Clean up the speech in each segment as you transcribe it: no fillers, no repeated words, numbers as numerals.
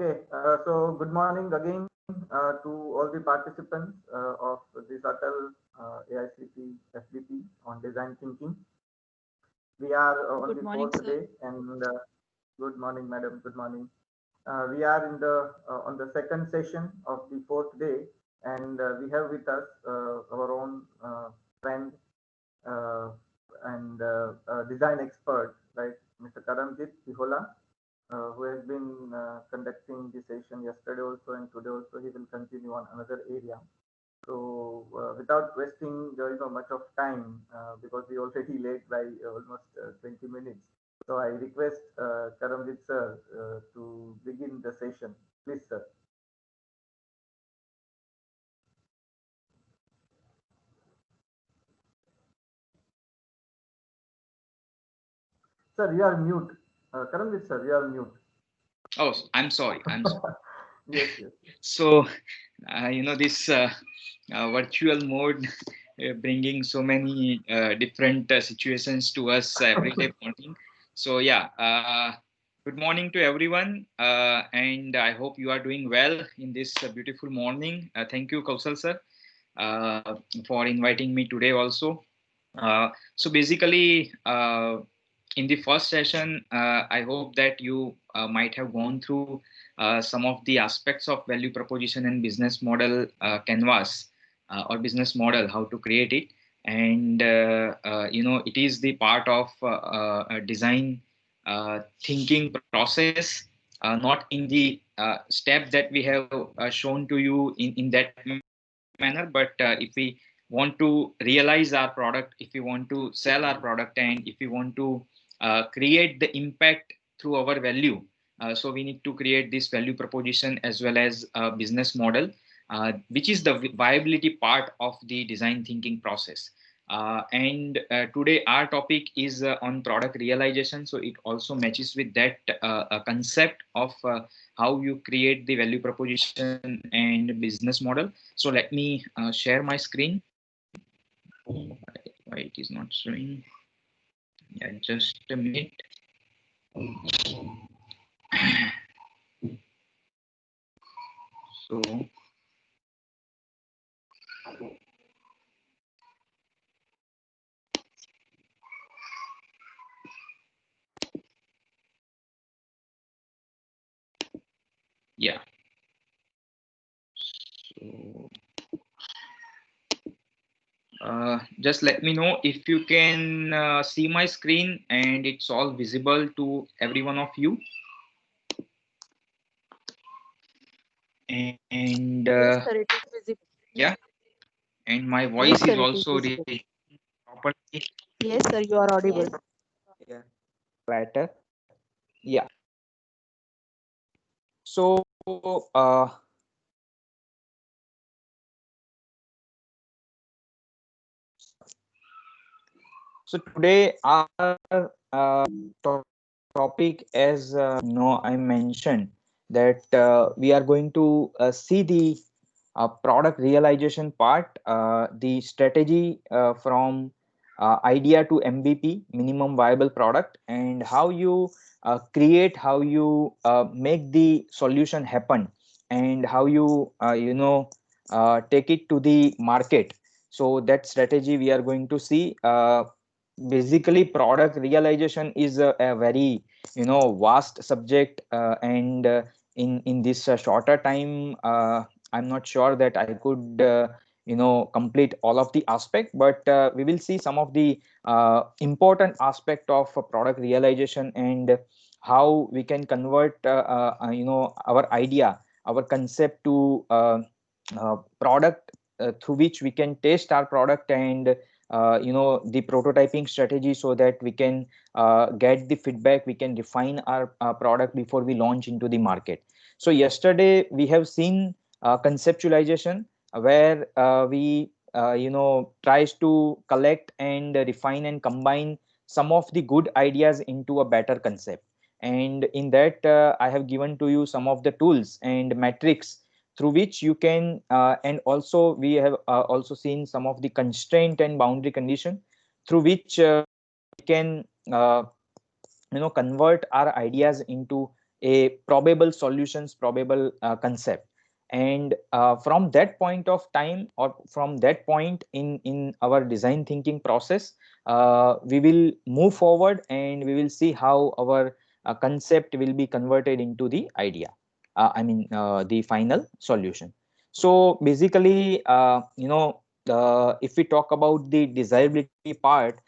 Okay, so good morning again to all the participants of the Atal AICT FDP on design thinking. We are on Good the morning, fourth sir. day, and good morning, madam. Good morning. We are in the on the second session of the fourth day, and we have with us our own friend uh, and design expert, like Mr. Karamjit Pihola, who has been conducting the session yesterday also and today also. He will continue on another area. So without wasting much of time, because we already late by almost 20 minutes. So I request Karamjit sir to begin the session. Please, sir. Sir, you are mute. Karamjit sir, you are mute. Oh, I'm sorry. I'm sorry. Yes, yes. So, this virtual mode bringing so many different situations to us every day morning. So, yeah, good morning to everyone. And I hope you are doing well in this beautiful morning. Thank you, Kausal sir, for inviting me today also. So basically, in the first session, I hope that you might have gone through some of the aspects of value proposition and business model canvas or business model, how to create it. And, it is the part of a design thinking process, not in the step that we have shown to you in that manner, but if we want to realize our product, if we want to sell our product, and if we want to create the impact through our value, so we need to create this value proposition as well as a business model, which is the viability part of the design thinking process. And today our topic is on product realization, so it also matches with that concept of how you create the value proposition and business model. So let me share my screen. Why it is not showing? Yeah, just a minute. So yeah. So just let me know if you can see my screen and it's all visible to every one of you. And Yes, sir, it is visible. yeah, and my Yes, voice sir, is it is also visible. properly. Yes, sir, you are audible. Yeah. Better. Yeah. So so today our topic, as I mentioned that we are going to see the product realization part, the strategy from idea to MVP, minimum viable product, and how you create, how you make the solution happen, and how you take it to the market. So that strategy we are going to see. Basically, product realization is a very vast subject, and in this shorter time, I'm not sure that I could complete all of the aspect, but we will see some of the important aspect of product realization, and how we can convert our idea, our concept to product, through which we can test our product, and the prototyping strategy, so that we can get the feedback, we can refine our product before we launch into the market. So yesterday we have seen conceptualization, where we tries to collect and refine and combine some of the good ideas into a better concept. And in that, I have given to you some of the tools and metrics through which you can, and also we have also seen some of the constraint and boundary condition, through which we can convert our ideas into a probable solutions, probable concept. And from that point of time, or from that point in our design thinking process, we will move forward and we will see how our concept will be converted into the idea, the final solution. So basically, if we talk about the desirability part,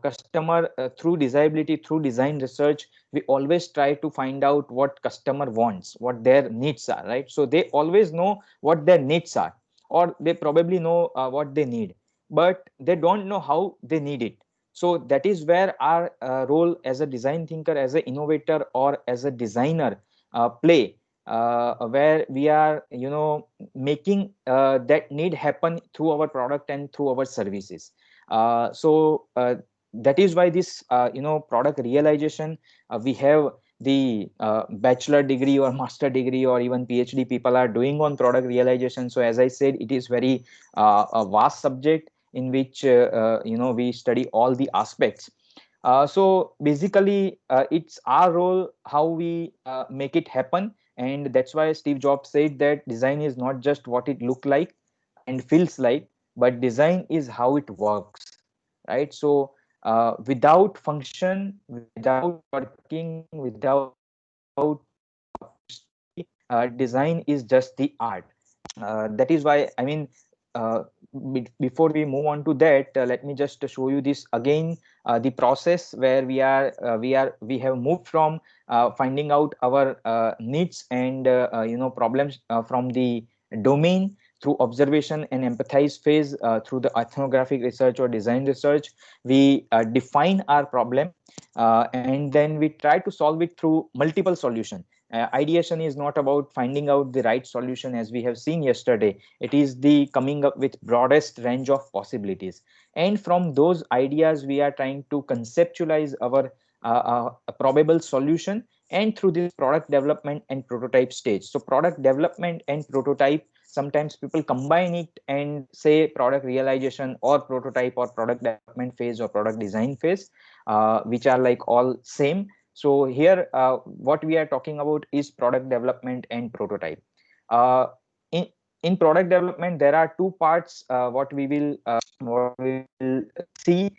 customer through desirability, through design research, we always try to find out what customer wants, what their needs are, right? So they always know what their needs are, or they probably know what they need, but they don't know how they need it. So that is where our role as a design thinker, as an innovator, or as a designer play, where we are making that need happen through our product and through our services. That is why this product realization, we have the bachelor degree or master degree or even PhD people are doing on product realization. So as I said, it is very a vast subject in which we study all the aspects. So basically, it's our role how we make it happen. And that's why Steve Jobs said that design is not just what it look like and feels like, but design is how it works, right? So without function, without working, without design is just the art. That is why, before we move on to that, let me just show you this again, the process where we have moved from finding out our needs and problems from the domain, through observation and empathize phase, through the ethnographic research or design research. We define our problem, and then we try to solve it through multiple solutions. Ideation is not about finding out the right solution, as we have seen yesterday. It is the coming up with broadest range of possibilities, and from those ideas we are trying to conceptualize our probable solution, and through this product development and prototype stage. So product development and prototype, sometimes people combine it and say product realization or prototype or product development phase or product design phase, which are like all same. So here, what we are talking about is product development and prototype. Uh, in in product development, there are two parts. What we will see.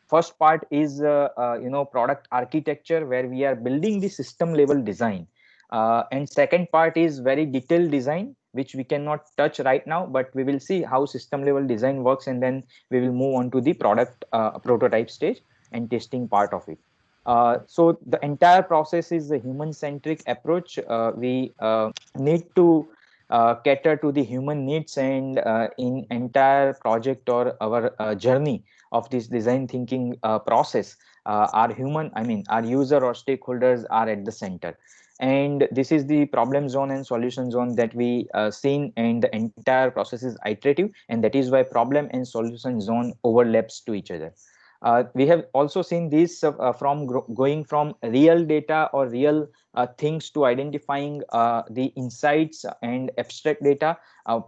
First part is product architecture, where we are building the system level design, and second part is very detailed design, which we cannot touch right now, but we will see how system level design works, and then we will move on to the product prototype stage and testing part of it. So the entire process is a human centric approach. We need to cater to the human needs, and in entire project or our journey of this design thinking process, our user or stakeholders are at the center. And this is the problem zone and solution zone that we seen, and the entire process is iterative, and that is why problem and solution zone overlaps to each other. We have also seen this from going from real data or real things to identifying the insights and abstract data,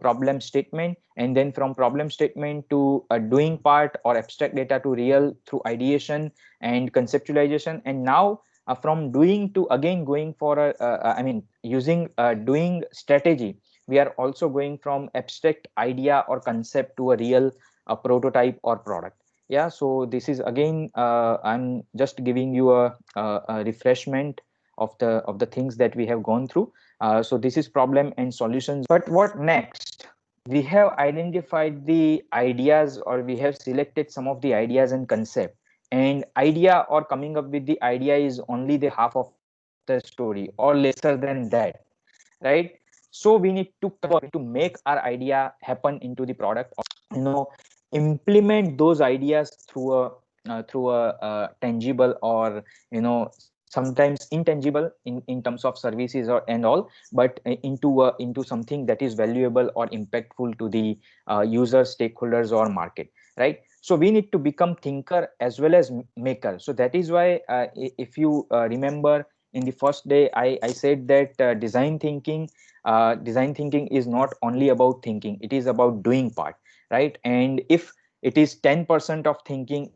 problem statement, and then from problem statement to doing part or abstract data to real through ideation and conceptualization. And now from doing to again going for using doing strategy, we are also going from abstract idea or concept to a real prototype or product. Yeah, so this is again, I'm just giving you a refreshment of the things that we have gone through. So this is problem and solutions. But what next? We have identified the ideas, or we have selected some of the ideas and concept. And idea or coming up with the idea is only the half of the story, or lesser than that, right? So we need to make our idea happen into the product, implement those ideas through a tangible, or sometimes intangible in terms of services or and all, but into something that is valuable or impactful to the user, stakeholders, or market, right? So we need to become thinker as well as maker. So that is why, if you remember, in the first day I said that design thinking is not only about thinking, it is about doing part, right? And if it is 10% of thinking,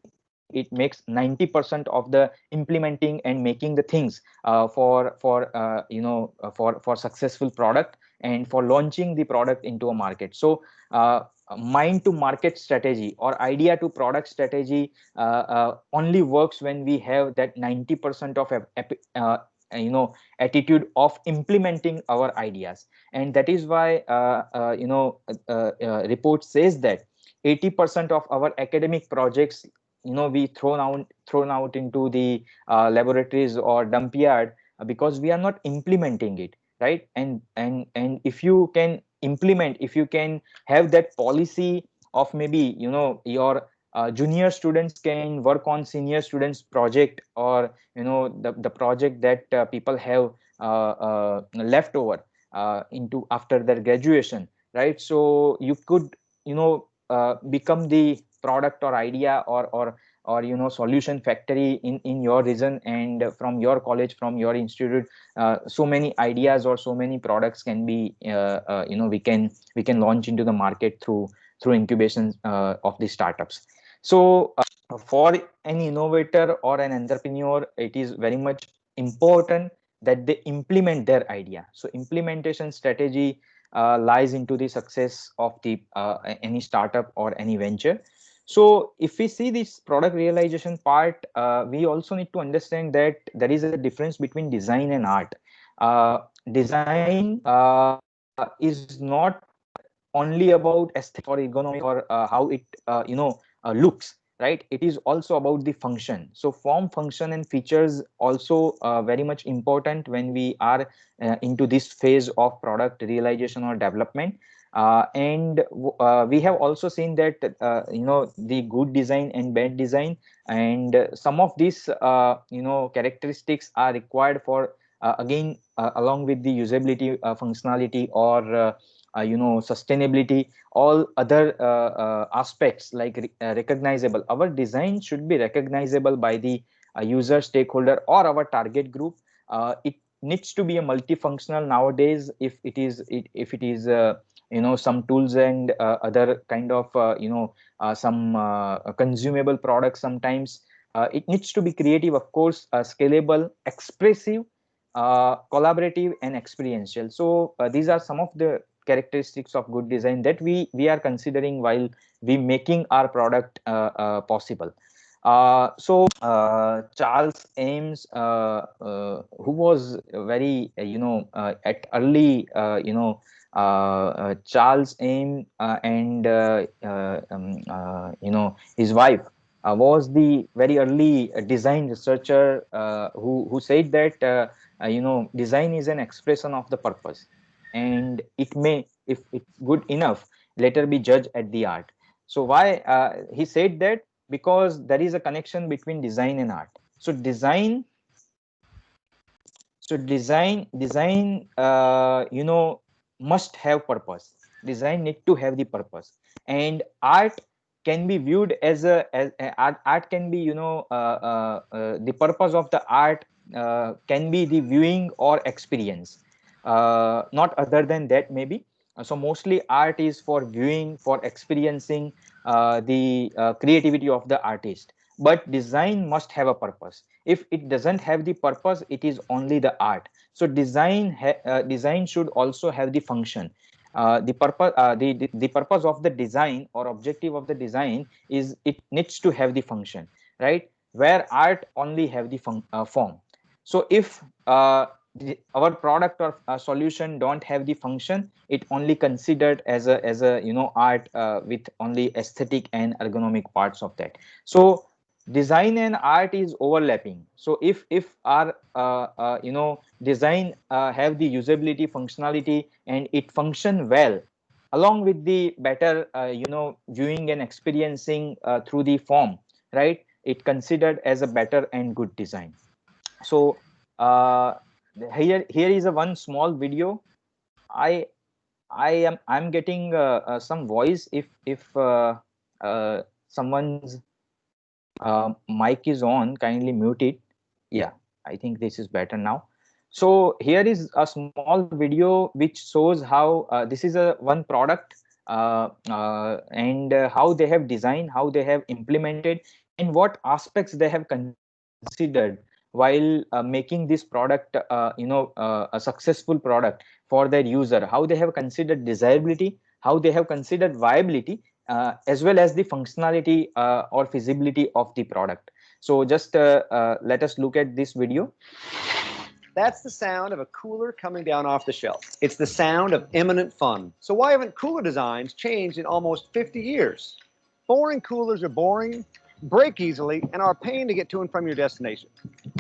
it makes 90% of the implementing and making the things for successful product and for launching the product into a market. So mind to market strategy or idea to product strategy only works when we have that 90% of attitude of implementing our ideas. And that is why report says that 80% of our academic projects, we thrown out into the laboratories or dump yard because we are not implementing it, right? And if you can implement, if you can have that policy of maybe your junior students can work on senior students project, or the project that people have left over into after their graduation, right? So you could become the product or idea or solution factory in your region, and from your college, from your institute, so many ideas or so many products can be we can launch into the market through incubation of the startups. So for an innovator or an entrepreneur, it is very much important that they implement their idea. So implementation strategy lies into the success of the any startup or any venture. So if we see this product realization part, we also need to understand that there is a difference between design and art. Design is not only about aesthetic or ergonomic or how it looks, right? It is also about the function. So form, function and features also very much important when we are into this phase of product realization or development. We have also seen that the good design and bad design, and some of these characteristics are required for again along with the usability, functionality, or sustainability, all other aspects like recognizable. Our design should be recognizable by the user, stakeholder, or our target group. It needs to be a multifunctional nowadays. If it is some tools and other kind of some consumable products, sometimes it needs to be creative, of course, scalable, expressive, collaborative and experiential. So these are some of the characteristics of good design that we are considering while we making our product possible. Charles Ames, who was very at early Charles Ames and his wife was the very early design researcher who said that design is an expression of the purpose, and it may, if it's good enough, later be judged at the art. So why he said that? Because there is a connection between design and art. So design must have purpose. Design need to have the purpose, and art can be viewed as art can be the purpose of the art can be the viewing or experience, not other than that maybe. So mostly art is for viewing, for experiencing the creativity of the artist. But design must have a purpose. If it doesn't have the purpose, it is only the art. So design should also have the function. The purpose of the design or objective of the design is it needs to have the function, right? Where art only have the form. So if our product or solution don't have the function, it only considered as a art with only aesthetic and ergonomic parts of that. So design and art is overlapping. So if our design have the usability, functionality, and it function well along with the better viewing and experiencing through the form, right? It considered as a better and good design. So here is a one small video. I'm getting some voice. If someone's mic is on, kindly mute it. Yeah, I think this is better now. So here is a small video which shows how this is a one product and how they have designed, how they have implemented. and what aspects they have considered while making this product a successful product for their user, how they have considered desirability, how they have considered viability, as well as the functionality or feasibility of the product. So just let us look at this video. That's the sound of a cooler coming down off the shelf. It's the sound of imminent fun. So why haven't cooler designs changed in almost 50 years? Boring coolers are boring, break easily, and are a pain to get to and from your destination.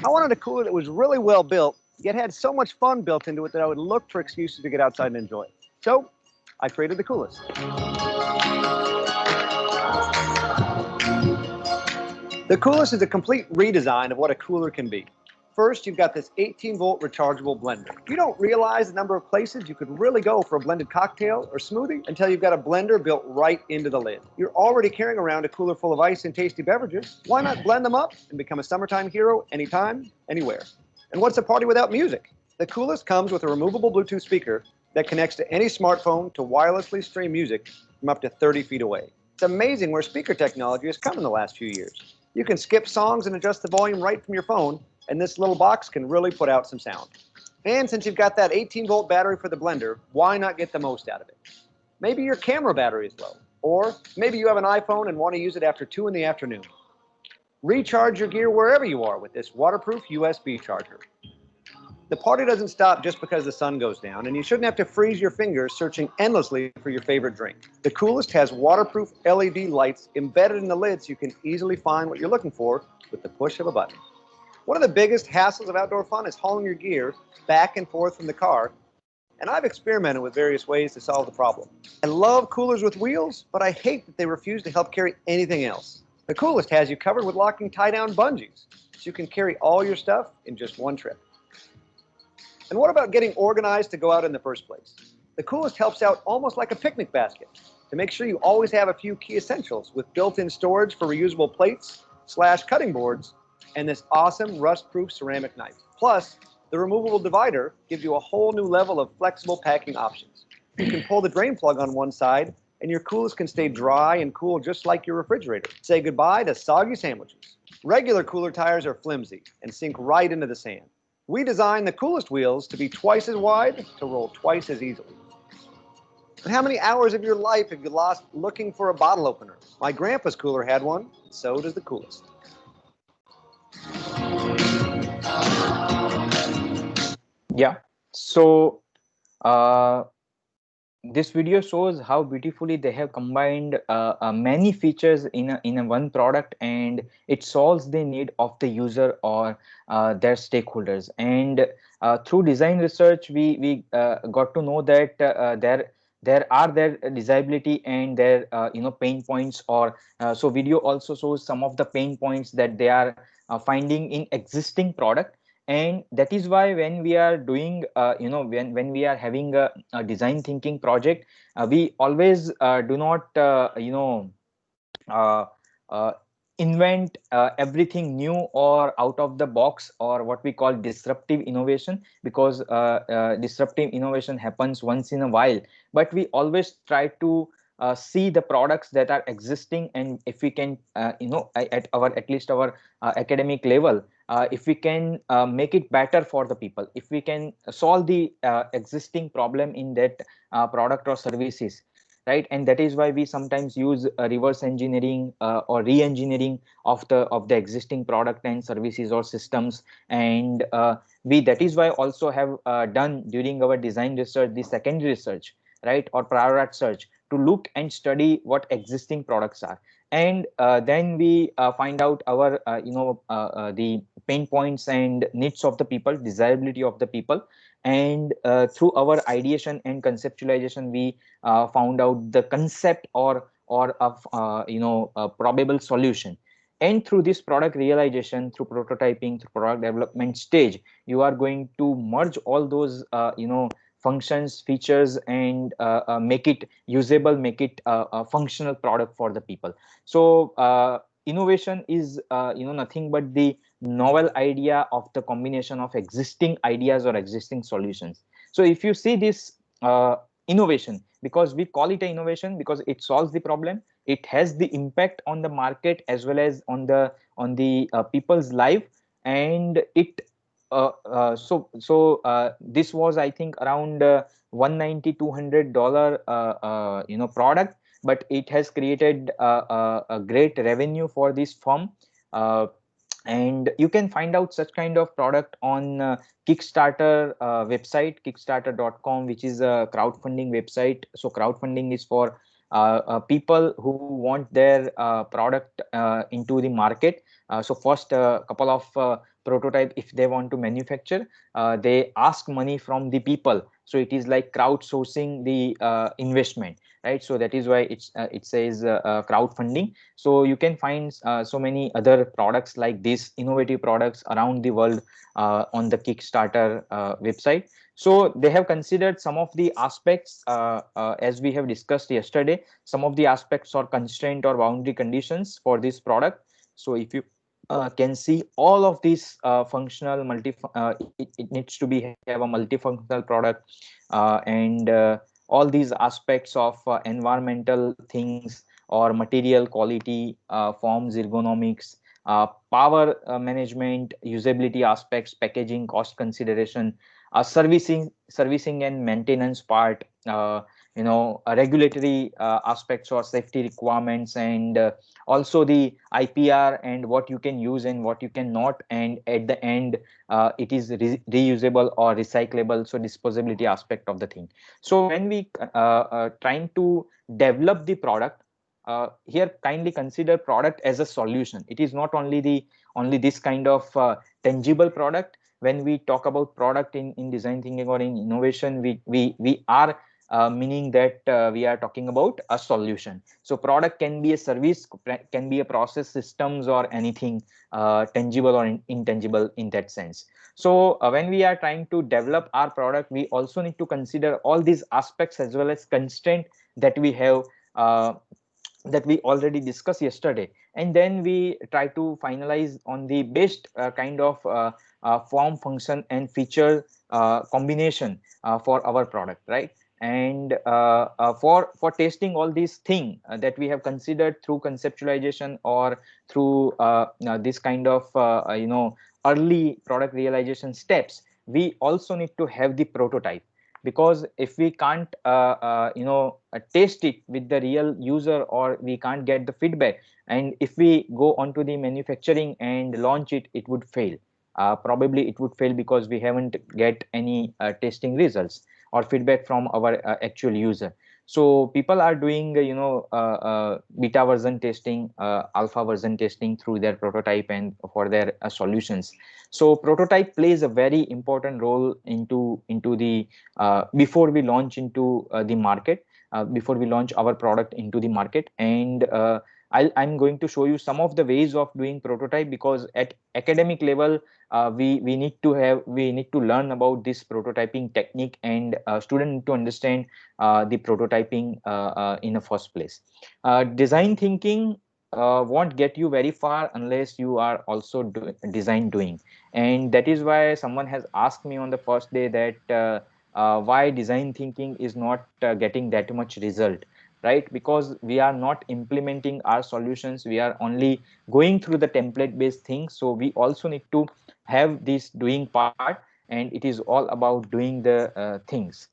I wanted a cooler that was really well built, yet had so much fun built into it that I would look for excuses to get outside and enjoy it. So I created the Coolest. The Coolest is a complete redesign of what a cooler can be. First, you've got this 18-volt rechargeable blender. You don't realize the number of places you could really go for a blended cocktail or smoothie until you've got a blender built right into the lid. You're already carrying around a cooler full of ice and tasty beverages. Why not blend them up and become a summertime hero anytime, anywhere? And what's a party without music? The Coolest comes with a removable Bluetooth speaker that connects to any smartphone to wirelessly stream music from up to 30 feet away. It's amazing where speaker technology has come in the last few years. You can skip songs and adjust the volume right from your phone, and this little box can really put out some sound. And since you've got that 18-volt battery for the blender, why not get the most out of it? Maybe your camera battery is low, or maybe you have an iPhone and want to use it after 2 in the afternoon. Recharge your gear wherever you are with this waterproof USB charger. The party doesn't stop just because the sun goes down, and you shouldn't have to freeze your fingers searching endlessly for your favorite drink. The Coolest has waterproof LED lights embedded in the lid so you can easily find what you're looking for with the push of a button. One of the biggest hassles of outdoor fun is hauling your gear back and forth from the car, and I've experimented with various ways to solve the problem. I love coolers with wheels, but I hate that they refuse to help carry anything else. The Coolest has you covered with locking tie-down bungees, so you can carry all your stuff in just one trip. And what about getting organized to go out in the first place? The Coolest helps out almost like a picnic basket to make sure you always have a few key essentials with built-in storage for reusable plates / cutting boards and this awesome rust-proof ceramic knife. Plus, the removable divider gives you a whole new level of flexible packing options. You can pull the drain plug on one side and your Coolest can stay dry and cool just like your refrigerator. Say goodbye to soggy sandwiches. Regular cooler tires are flimsy and sink right into the sand. We designed the Coolest wheels to be twice as wide to roll twice as easily. And how many hours of your life have you lost looking for a bottle opener? My grandpa's cooler had one, and so does the Coolest. Yeah, so this video shows how beautifully they have combined many features in a one product, and it solves the need of the user or their stakeholders. And through design research, we got to know that there are their desirability and their pain points, or so video also shows some of the pain points that they are finding in existing product. And that is why when we are doing when we are having a design thinking project, we always do not uh, uh, invent everything new or out of the box, or what we call disruptive innovation, because disruptive innovation happens once in a while, but we always try to see the products that are existing, and if we can at least our academic level, if we can make it better for the people, if we can solve the existing problem in that product or services, right? And that is why we sometimes use reverse engineering or re-engineering of the existing product and services or systems. And we that is why also have done during our design research the secondary research, right, or prior art search, to look and study what existing products are. And then we find out our the pain points and needs of the people, desirability of the people. And through our ideation and conceptualization, we found out the concept or of a probable solution. And through this product realization, through prototyping, through product development stage, you are going to merge all those functions, features, and make it usable, make it a functional product for the people. So innovation is nothing but the novel idea of the combination of existing ideas or existing solutions. So if you see this innovation, because we call it an innovation because it solves the problem. It has the impact on the market as well as on the people's life. And it this was, I think, around 190 $200 product, but it has created a great revenue for this firm. And you can find out such kind of product on Kickstarter website, kickstarter.com, which is a crowdfunding website. So crowdfunding is for people who want their product into the market. So first, a couple of prototype, if they want to manufacture, they ask money from the people. So it is like crowdsourcing the investment, right? So that is why it says crowdfunding. So you can find so many other products like this, innovative products around the world on the Kickstarter website. So they have considered some of the aspects, as we have discussed yesterday, some of the aspects or constraint or boundary conditions for this product. So if you can see all of these functional it needs to be have a multifunctional product, and all these aspects of environmental things or material quality, forms ergonomics, power management, usability aspects, packaging, cost consideration, servicing and maintenance part, regulatory aspects or safety requirements, and also the IPR and what you can use and what you cannot, and at the end it is reusable or recyclable, so disposability aspect of the thing. So when we trying to develop the product, here kindly consider product as a solution. It is not only this kind of tangible product. When we talk about product in design thinking or in innovation, we are meaning that we are talking about a solution. So product can be a service, can be a process, systems, or anything tangible or intangible in that sense. So when we are trying to develop our product, we also need to consider all these aspects as well as constraint that we have, that we already discussed yesterday, and then we try to finalize on the best kind of form, function, and feature combination for our product, right? And for testing all these things that we have considered through conceptualization or through this kind of early product realization steps, we also need to have the prototype. Because if we can't test it with the real user, or we can't get the feedback, and if we go onto the manufacturing and launch it, it would fail. Probably it would fail because we haven't get any testing results or feedback from our actual user. So people are doing beta version testing, alpha version testing through their prototype and for their solutions. So prototype plays a very important role into the before we launch into the market, before we launch our product into the market. And I'm going to show you some of the ways of doing prototype, because at academic level we need to learn about this prototyping technique, and student need to understand the prototyping in the first place. Design thinking won't get you very far unless you are also design doing. And that is why someone has asked me on the first day that why design thinking is not getting that much result, right? Because we are not implementing our solutions, we are only going through the template based things. So we also need to have this doing part, and it is all about doing the things.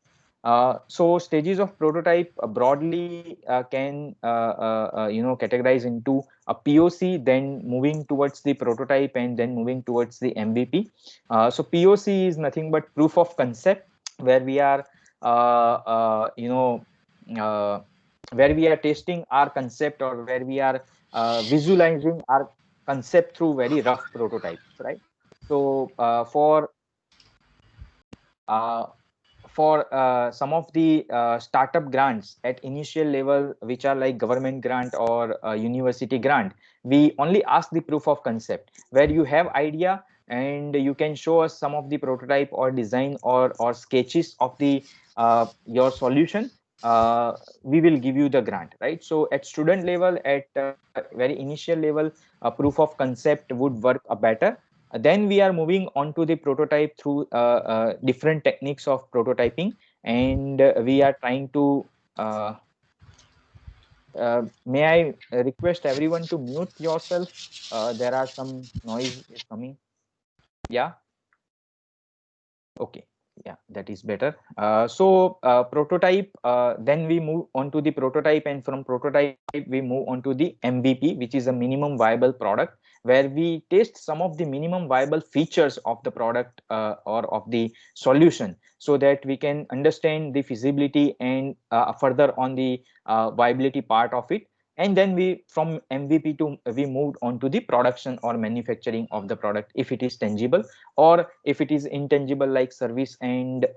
So stages of prototype broadly can categorize into a POC, then moving towards the prototype, and then moving towards the MVP. So POC is nothing but proof of concept, where we are where we are testing our concept, or where we are visualizing our concept through very rough prototypes, right? So for some of the startup grants at initial level, which are like government grant or university grant, we only ask the proof of concept, where you have idea and you can show us some of the prototype or design or sketches of the your solution. We will give you the grant, right? So at student level, at very initial level, a proof of concept would work better. Then we are moving on to the prototype through different techniques of prototyping, and we are trying to may I request everyone to mute yourself? There are some noise is coming. Yeah. Okay. Yeah, that is better. Prototype, then we move on to the prototype, and from prototype we move on to the MVP, which is a minimum viable product, where we test some of the minimum viable features of the product or of the solution, so that we can understand the feasibility and further on the viability part of it. And then we, from MVP to, we moved on to the production or manufacturing of the product, if it is tangible, or if it is intangible like service and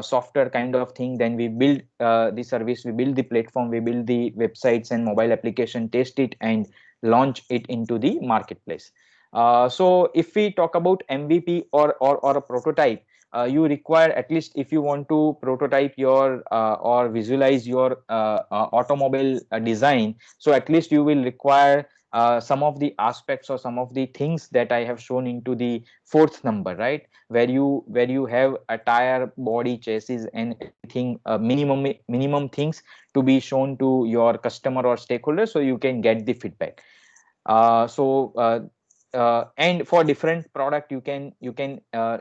software kind of thing. Then we build the service, we build the platform, we build the websites and mobile application, test it and launch it into the marketplace. So if we talk about MVP or a prototype, you require, at least if you want to prototype your or visualize your automobile design, so at least you will require some of the aspects or some of the things that I have shown into the fourth number, right? Where you have a tire, body, chassis, and everything, minimum things to be shown to your customer or stakeholder, so you can get the feedback. And for different product, you can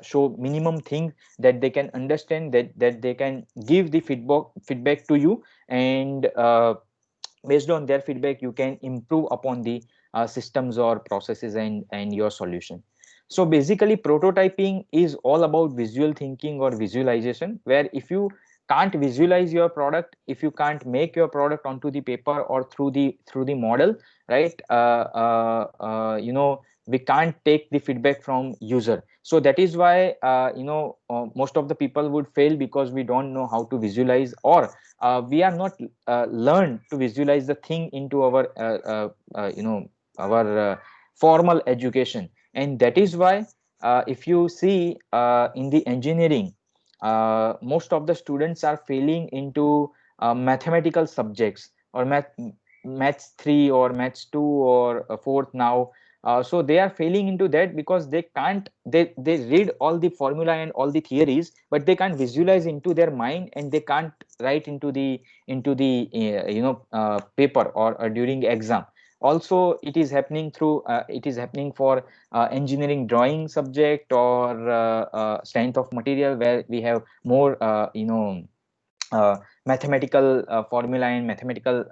show minimum things that they can understand, that they can give the feedback to you, and based on their feedback you can improve upon the systems or processes and your solution. So basically prototyping is all about visual thinking or visualization, where if you can't visualize your product, if you can't make your product onto the paper or through the model, right, we can't take the feedback from user. So that is why most of the people would fail, because we don't know how to visualize, or we are not learn to visualize the thing into our our formal education. And that is why if you see in the engineering, most of the students are failing into mathematical subjects, or maths 3 or maths 2 or 4th now. So they are failing into that because they can't, they read all the formula and all the theories, but they can't visualize into their mind, and they can't write into the paper or during exam. Also it is happening through it is happening for engineering drawing subject, or strength of material, where we have more mathematical formula and mathematical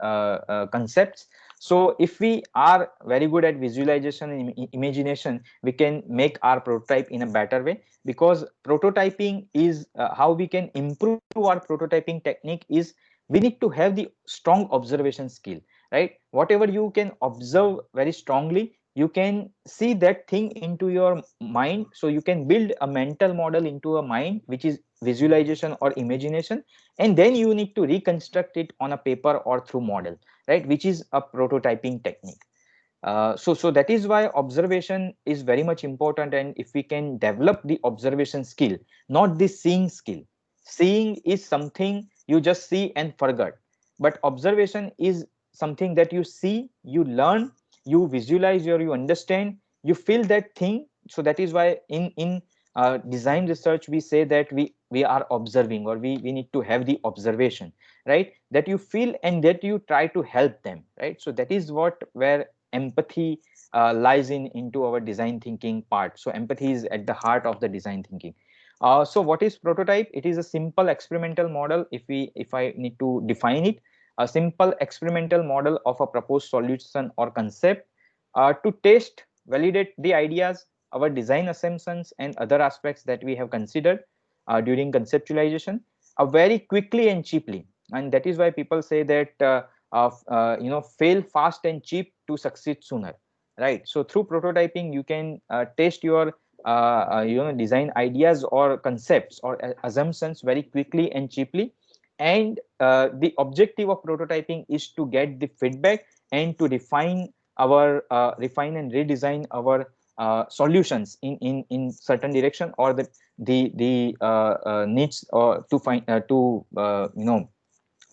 concepts. So if we are very good at visualization and imagination, we can make our prototype in a better way, because prototyping is how we can improve our prototyping technique is, we need to have the strong observation skill, right? Whatever you can observe very strongly, you can see that thing into your mind, so you can build a mental model into a mind, which is visualization or imagination, and then you need to reconstruct it on a paper or through model, right, which is a prototyping technique. So that is why observation is very much important. And if we can develop the observation skill, not the seeing skill. Seeing is something you just see and forget, but observation is something that you see, you learn, you visualize, or you understand, you feel that thing. So that is why in design research we say that we are observing, or we need to have the observation, right, that you feel and that you try to help them, right? So that is what, where empathy lies into our design thinking part. So empathy is at the heart of the design thinking. So what is prototype? It is a simple experimental model. If I need to define it, a simple experimental model of a proposed solution or concept to test, validate the ideas, our design assumptions, and other aspects that we have considered during conceptualization, very quickly and cheaply. And that is why people say that fail fast and cheap to succeed sooner, right? So through prototyping you can test your design ideas or concepts or assumptions very quickly and cheaply. And the objective of prototyping is to get the feedback and to refine and redesign our solutions in certain direction, or the needs, or to find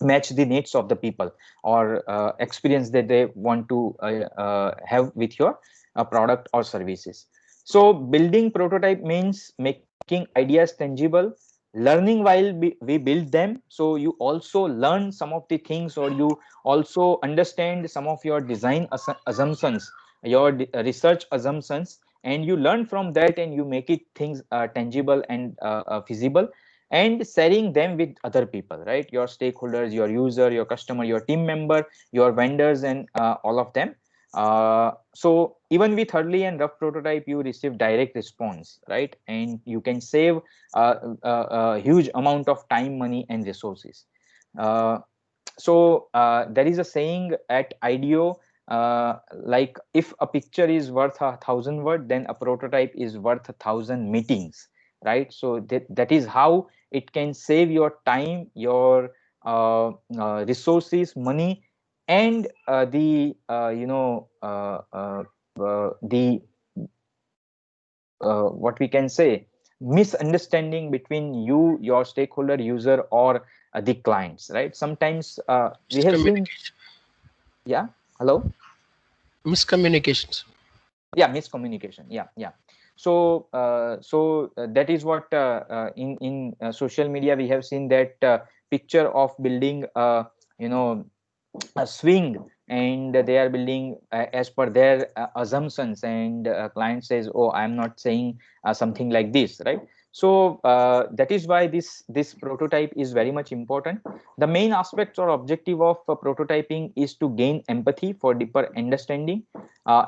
match the needs of the people, or experience that they want to have with your product or services. So building prototype means making ideas tangible, learning while we build them. So you also learn some of the things, or you also understand some of your design assumptions, your research assumptions, and you learn from that, and you make it things tangible and feasible, and sharing them with other people, right? Your stakeholders, your user, your customer, your team member, your vendors, and all of them. So even with early and rough prototype, you receive direct response, right? And you can save a huge amount of time, money, and resources. Uh, there is a saying at IDEO, like, if a picture is worth 1,000 words, then a prototype is worth 1,000 meetings, right? So that is how it can save your time, your resources, money, and the what we can say, misunderstanding between you, your stakeholder, user, or the clients, right? Sometimes we have seen. Miscommunication. Yeah, hello. Miscommunications. Yeah, miscommunication. Yeah. That is what in social media we have seen, that picture of building you know a swing, and they are building as per their assumptions, and client says, oh, I'm not saying something like this, right? So that is why this prototype is very much important. The main aspects or objective of prototyping is to gain empathy for deeper understanding,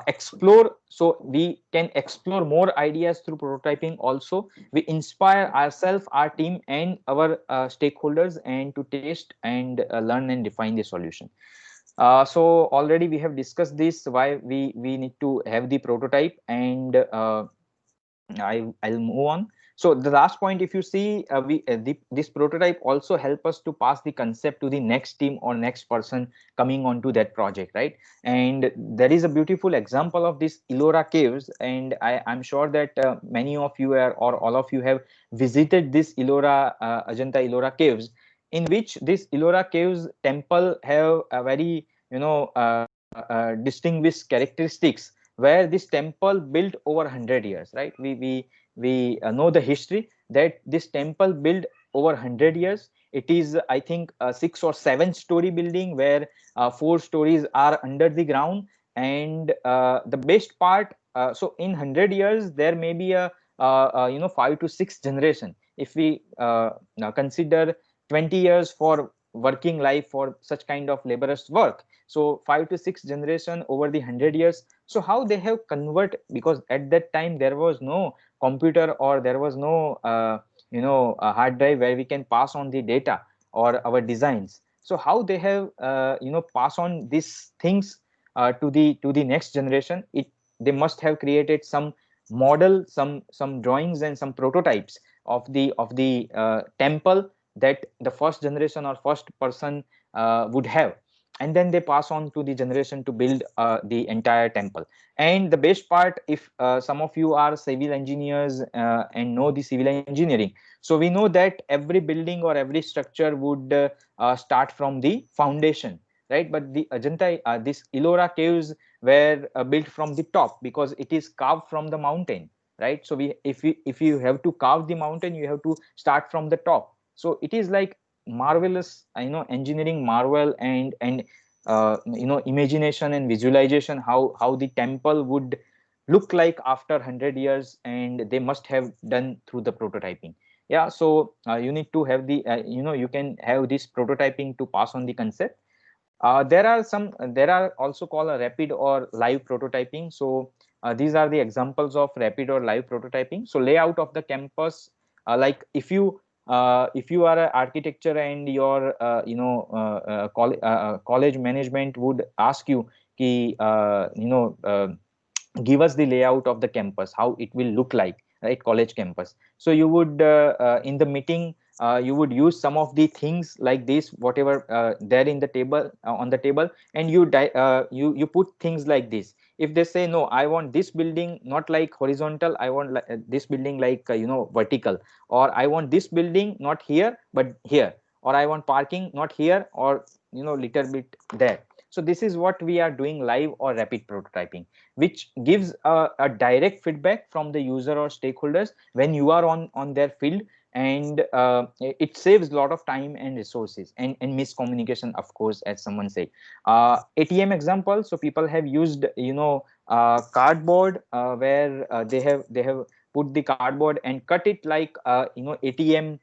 explore, so we can explore more ideas through prototyping. Also, we inspire ourselves, our team, and our stakeholders, and to test and learn and define the solution. So already we have discussed this, why we need to have the prototype, and I'll move on. So the last point, if you see, this prototype also help us to pass the concept to the next team or next person coming onto that project, right? And there is a beautiful example of this Ellora Caves, and I'm sure that many of you or all of you have visited this Ajanta Ellora Caves, in which this Ellora Caves temple have a very distinguished characteristics, where this temple built over 100 years, right? We know the history that this temple built over 100 years. It is, I think, a 6 or 7 story building, where 4 stories are under the ground. And the best part, so in 100 years there may be a 5 to 6 generation. If we now consider 20 years for working life for such kind of laborious work, so 5 to 6 generation over the 100 years. So how they have convert, because at that time there was no computer, or there was no a hard drive where we can pass on the data or our designs. So how they have pass on these things to the next generation? They must have created some model, some drawings, and some prototypes of the temple that the first generation or first person would have, and then they pass on to the generation to build the entire temple. And the best part, if some of you are civil engineers and know the civil engineering, so we know that every building or every structure would start from the foundation, right? But the Ajanta, this Ellora Caves were built from the top, because it is carved from the mountain, right? So if you have to carve the mountain, you have to start from the top. So it is like marvelous, engineering marvel, and imagination and visualization, how the temple would look like after 100 years, and they must have done through the prototyping. Yeah, so you need to have the you can have this prototyping to pass on the concept. There are also called a rapid or live prototyping. So these are the examples of rapid or live prototyping. So layout of the campus, like if you are an architecture and your college management would ask you ki, give us the layout of the campus, how it will look like, right? College campus. So you would in the meeting, you would use some of the things like this, whatever there in the table, on the table, and you put things like this. If they say, no, I want this building not like horizontal, I want this building like vertical, or I want this building not here but here, or I want parking not here, or little bit there. So this is what we are doing live or rapid prototyping, which gives a direct feedback from the user or stakeholders when you are on their field, and it saves a lot of time and resources, and miscommunication, of course, as someone said. ATM example, so people have used, cardboard, where they have put the cardboard and cut it like, ATM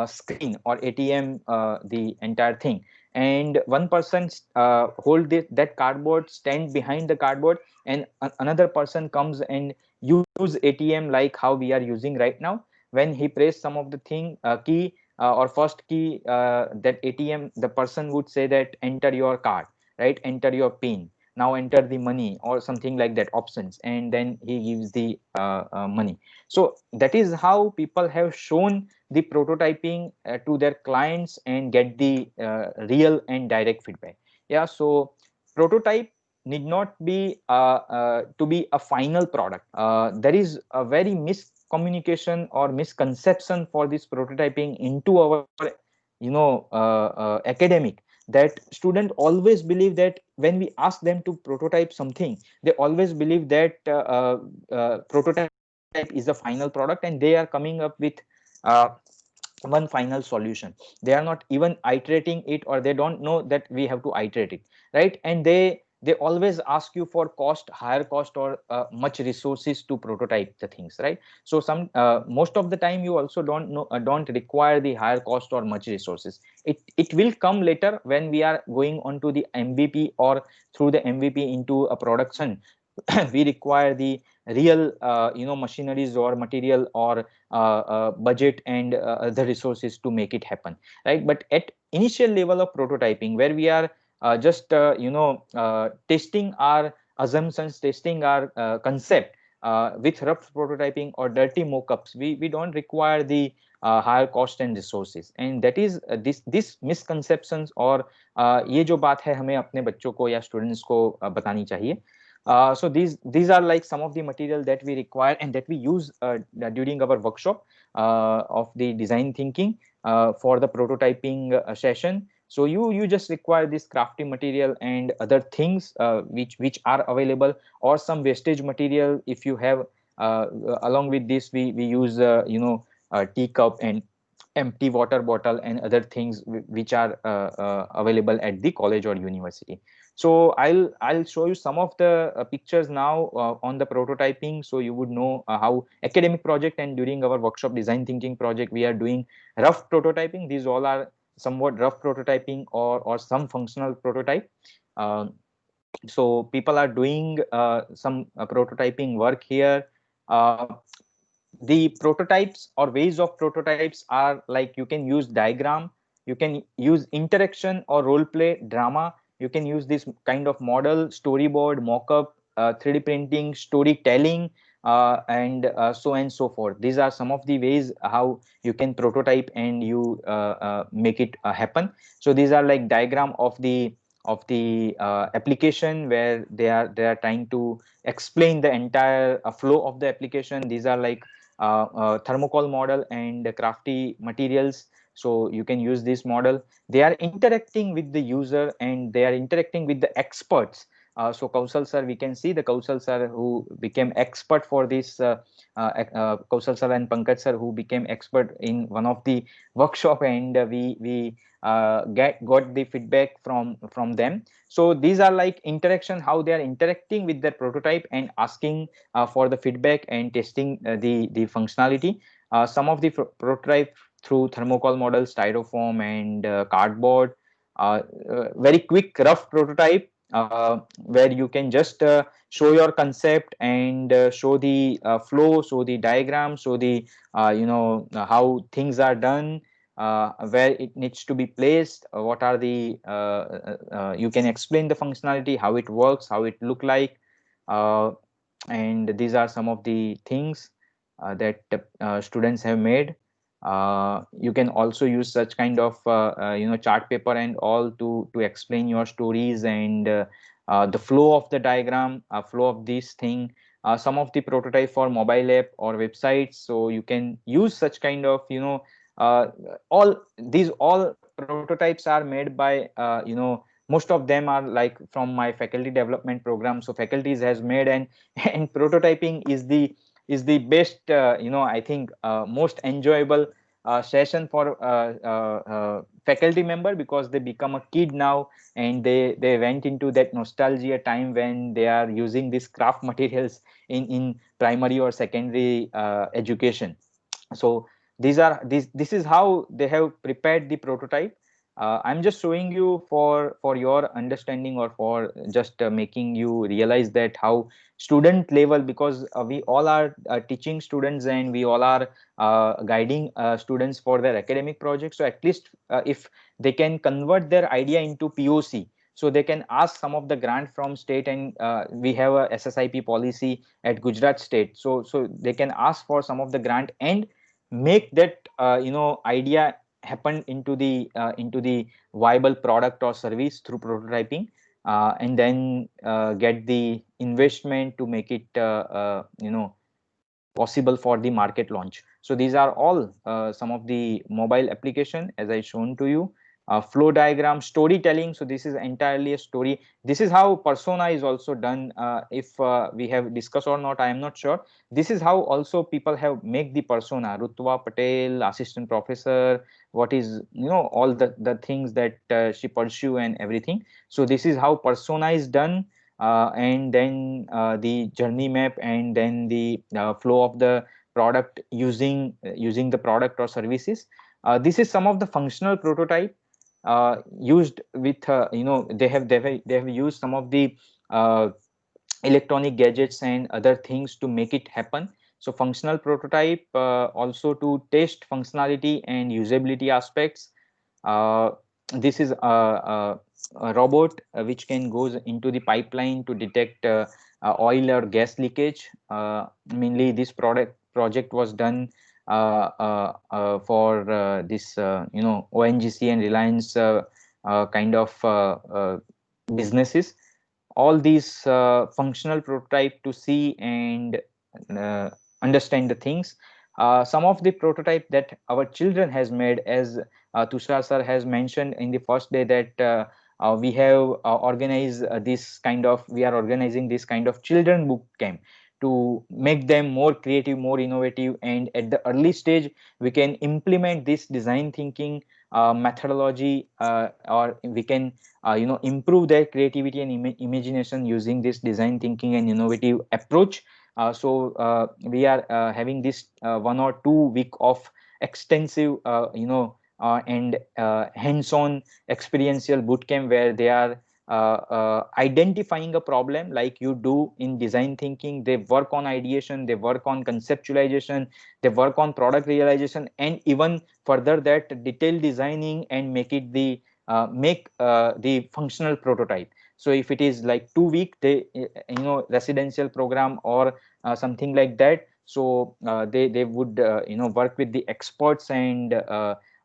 screen or ATM, the entire thing, and one person hold that cardboard, stand behind the cardboard, and another person comes and use ATM like how we are using right now. When he press some of the key, or first key, that ATM, the person would say that enter your card, right, enter your pin, now enter the money, or something like that, options, and then he gives the money. So that is how people have shown the prototyping to their clients and get the real and direct feedback. Yeah, so prototype need not be to be a final product. There is a very miscommunication or misconception for this prototyping into our, academic, that student always believe that when we ask them to prototype something, they always believe that prototype is a final product, and they are coming up with uh, one final solution. They are not even iterating it, or they don't know that we have to iterate it, right? And they always ask you for higher cost, or much resources to prototype the things, right? So most of the time you also don't require the higher cost or much resources. It will come later when we are going on to the MVP, or through the MVP into a production. We require the real, machineries or material, or budget, and other resources to make it happen, right? But at initial level of prototyping, where we are just testing our assumptions, testing our concept, with rough prototyping or dirty mockups, we don't require the higher cost and resources. And that is this misconceptions, और ये जो बात है हमें अपने बच्चों को या स्टूडेंट्स को बतानी चाहिए. So these are like some of the material that we require and that we use during our workshop of the design thinking for the prototyping session. So you just require this crafty material and other things which are available, or some wastage material if you have. Along with this, we use teacup and empty water bottle and other things which are available at the college or university. So I'll show you some of the pictures now on the prototyping, so you would know how academic project and during our workshop design thinking project we are doing rough prototyping. These all are somewhat rough prototyping, or some functional prototype. So people are doing some prototyping work here. Uh, the prototypes or ways of prototypes are like, you can use diagram, you can use interaction or role play drama, you can use this kind of model, storyboard, mock-up, 3D printing, storytelling, and so and so forth. These are some of the ways how you can prototype and you make it happen. So these are like diagram of the application, where they are trying to explain the entire flow of the application. These are like thermocol model and crafty materials, so you can use this model. They are interacting with the user and they are interacting with the experts. So Kausal sir, we can see the Kausal sir who became expert for this, Kausal sir and Pankaj sir who became expert in one of the workshop, and we got the feedback from them. So these are like interaction, how they are interacting with their prototype and asking for the feedback and testing the functionality. Some of the prototype through thermocol model, styrofoam, and cardboard. Very quick rough prototype where you can just show your concept and show the flow, show the diagram, show the how things are done, where it needs to be placed, what are the you can explain the functionality, how it works, how it look like, and these are some of the things that students have made. You can also use such kind of chart paper and all to explain your stories, and the flow of the diagram, flow of this thing. Some of the prototype for mobile app or websites, so you can use such kind of uh, all prototypes are made by most of them are like from my faculty development program. So faculties has made, and and prototyping is the is the best, I think most enjoyable session for faculty member, because they become a kid now, and they went into that nostalgia time when they are using these craft materials in primary or secondary education. So this is how they have prepared the prototype. I'm just showing you for your understanding, or for just making you realize that how student level, because we all are teaching students, and we all are guiding students for their academic projects. So at least if they can convert their idea into POC, so they can ask some of the grant from state, and we have a SSIP policy at Gujarat state, so they can ask for some of the grant and make that idea happen into the viable product or service through prototyping, and then get the investment to make it possible for the market launch. So these are all some of the mobile application as I shown to you. Flow diagram, storytelling. So this is entirely a story. This is how persona is also done. If we have discussed or not, I am not sure. This is how also people have make the persona. Rutva Patel, assistant professor. What is all the things that she pursue and everything. So this is how persona is done. And then the journey map, and then the flow of the product using the product or services. This is some of the functional prototype used with they have used some of the electronic gadgets and other things to make it happen. So functional prototype also to test functionality and usability aspects. This is a robot which can goes into the pipeline to detect oil or gas leakage. Mainly this project was done for this ONGC and Reliance kind of businesses. All these functional prototype to see and uh, understand the things. Some of the prototype that our children has made, as Tushar sir has mentioned in the first day, that we have organized we are organizing this kind of children boot camp to make them more creative, more innovative, and at the early stage we can implement this design thinking methodology, or we can improve their creativity and imagination using this design thinking and innovative approach. So we are having this 1 or 2 week of extensive and hands-on experiential bootcamp, where they are identifying a problem like you do in design thinking. They work on ideation, they work on conceptualization, they work on product realization, and even further that detailed designing, and make the functional prototype. So if it is like 2 week, they residential program or something like that, so they would work with the experts, and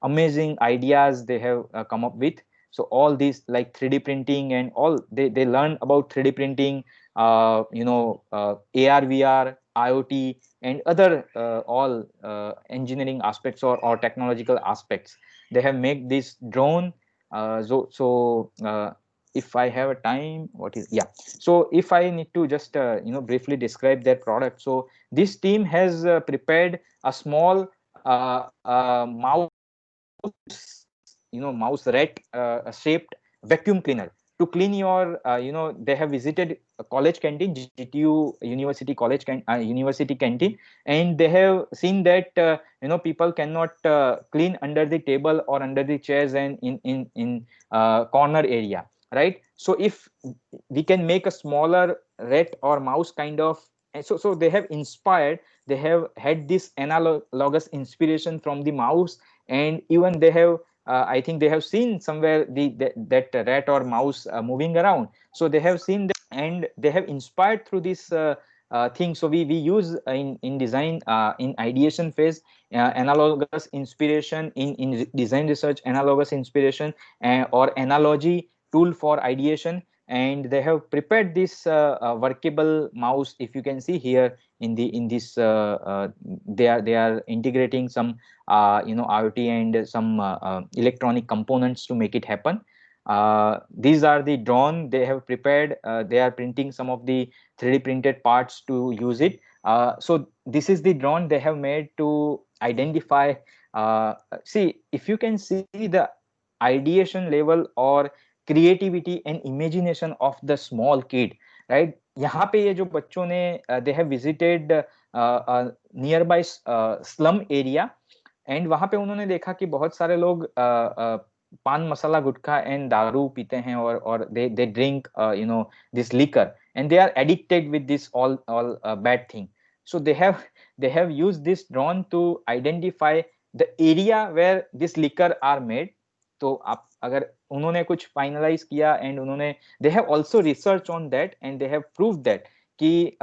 amazing ideas they have come up with. So all these like 3D printing and all, they learn about 3D printing, AR, VR, IoT, and other all engineering aspects, or technological aspects. They have made this drone. If I have a time, so if I need to just briefly describe their product. So this team has prepared a small mouse, mouse rat shaped vacuum cleaner to clean your they have visited a college canteen, GTU University College University canteen, and they have seen that people cannot clean under the table or under the chairs and in corner area, right? So if we can make a smaller rat or mouse kind of, so they have inspired, they have had this analogous inspiration from the mouse, and even they have I think they have seen somewhere that rat or mouse moving around. So they have seen that, and they have inspired through this thing. So we use in design in ideation phase analogous inspiration, in design research analogous inspiration, or analogy tool for ideation. And they have prepared this workable mouse. If you can see here in this they are integrating some IoT and some electronic components to make it happen. These are the drone they have prepared. They are printing some of the 3D printed parts to use it. So this is the drone they have made to identify. See, if you can see the ideation level or creativity and imagination of the small kid, right? यहाँ पे ये जो बच्चों ने they have visited nearby slum area, and वहां पे उन्होंने देखा कि बहुत सारे लोग पान मसाला गुटखा एंड दारू पीते हैं और they drink this liquor and they are addicted with this all bad thing. So they have used this drone to identify the area where this liquor are made. तो आप अगर उन्होंने कुछ फाइनलाइज किया एंड उन्होंने they have also research on that and they have proved that कि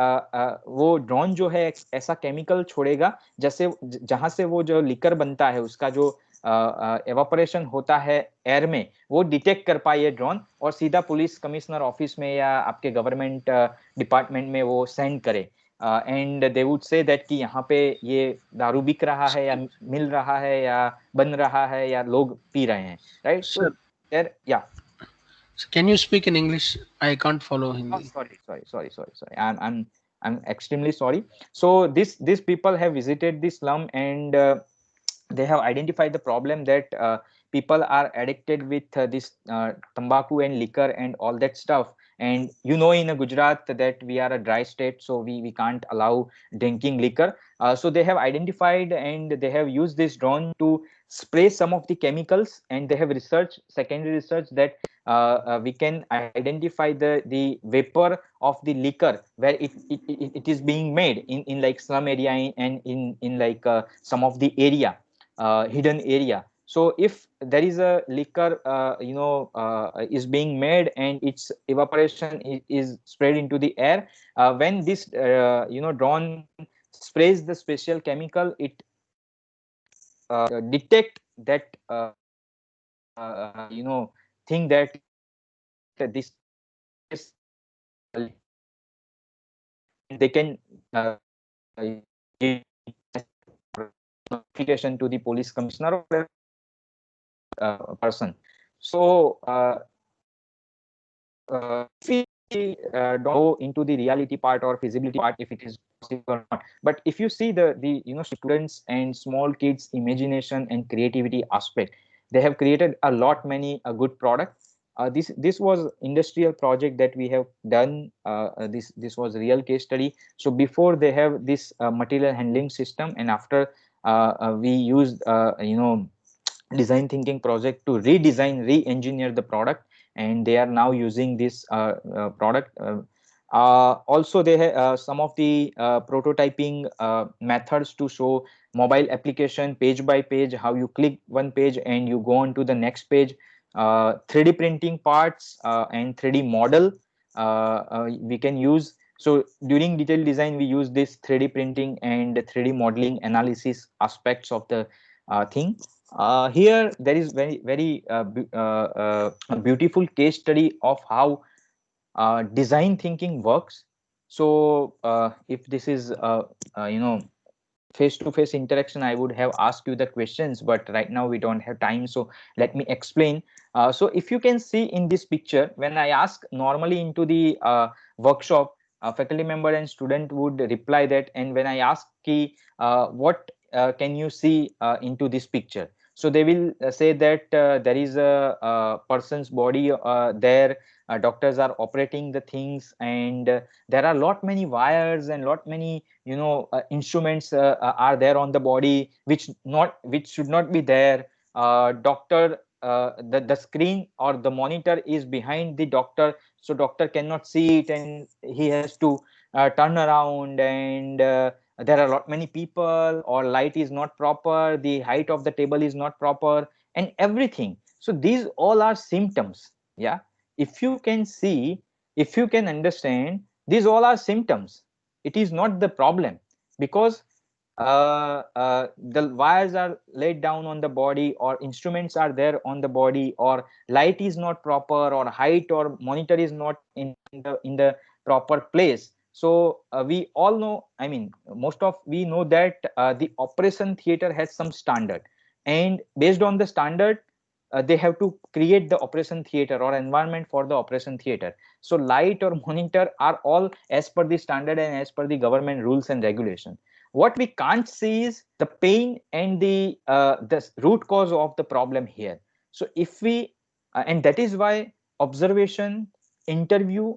वो drone जो है ऐसा केमिकल छोड़ेगा जैसे जहां से वो जो लिकर बनता है उसका जो एवापोरेशन होता है एयर में, वो डिटेक्ट कर पाए ये ड्रोन और सीधा पुलिस कमिश्नर ऑफिस में या आपके गवर्नमेंट डिपार्टमेंट में वो सेंड करे. And they would say that कि यहाँ पे ये दारू बिक रहा है या मिल रहा है या बन रहा है या लोग पी रहे हैं, right? Sir. So yeah. So can you speak in English? I can't follow Hindi. Sorry. I'm extremely sorry. So these people have visited the slum and they have identified the problem that people are addicted with this tobacco and liquor and all that stuff. And in Gujarat that we are a dry state, so we can't allow drinking liquor. So they have identified and they have used this drone to spray some of the chemicals, and they have secondary research that we can identify the vapor of the liquor where it is being made in like slum area and in like some of the area, hidden area. So if there is a liquor is being made and its evaporation is spread into the air, when this drone sprays the special chemical, it detect that thing that this they can give notification to the police commissioner or person. So if we don't go into the reality part or feasibility part if it is possible or not, but if you see the students and small kids imagination and creativity aspect, they have created a lot many a good product. This was industrial project that we have done. This was real case study. So before they have this material handling system, and after we used design thinking project to redesign, re-engineer the product, and they are now using this product. Also, they have some of the prototyping methods to show mobile application page by page, how you click one page and you go on to the next page. 3D printing parts and 3D model we can use. So during detailed design, we use this 3D printing and 3D modeling analysis aspects of the thing. Here there is very a beautiful case study of how design thinking works. So if this is face-to-face interaction, I would have asked you the questions, but right now we don't have time, so let me explain. So if you can see in this picture, when I ask normally into the workshop, faculty member and student would reply that, and when I ask what can you see into this picture, so they will say that there is a person's body there, doctors are operating the things, and there are lot many wires and lot many instruments are there on the body which should not be there. Doctor, the screen or the monitor is behind the doctor, so doctor cannot see it and he has to turn around, and there are a lot many people, or light is not proper, the height of the table is not proper, and everything. So these all are symptoms. Yeah, if you can see, if you can understand, these all are symptoms. It is not the problem, because the wires are laid down on the body, or instruments are there on the body, or light is not proper, or height or monitor is not in the proper place. So we all know, I mean, we know that the operation theater has some standard, and based on the standard, they have to create the operation theater or environment for the operation theater. So light or monitor are all as per the standard and as per the government rules and regulation. What we can't see is the pain and the root cause of the problem here. So if we and that is why observation, interview,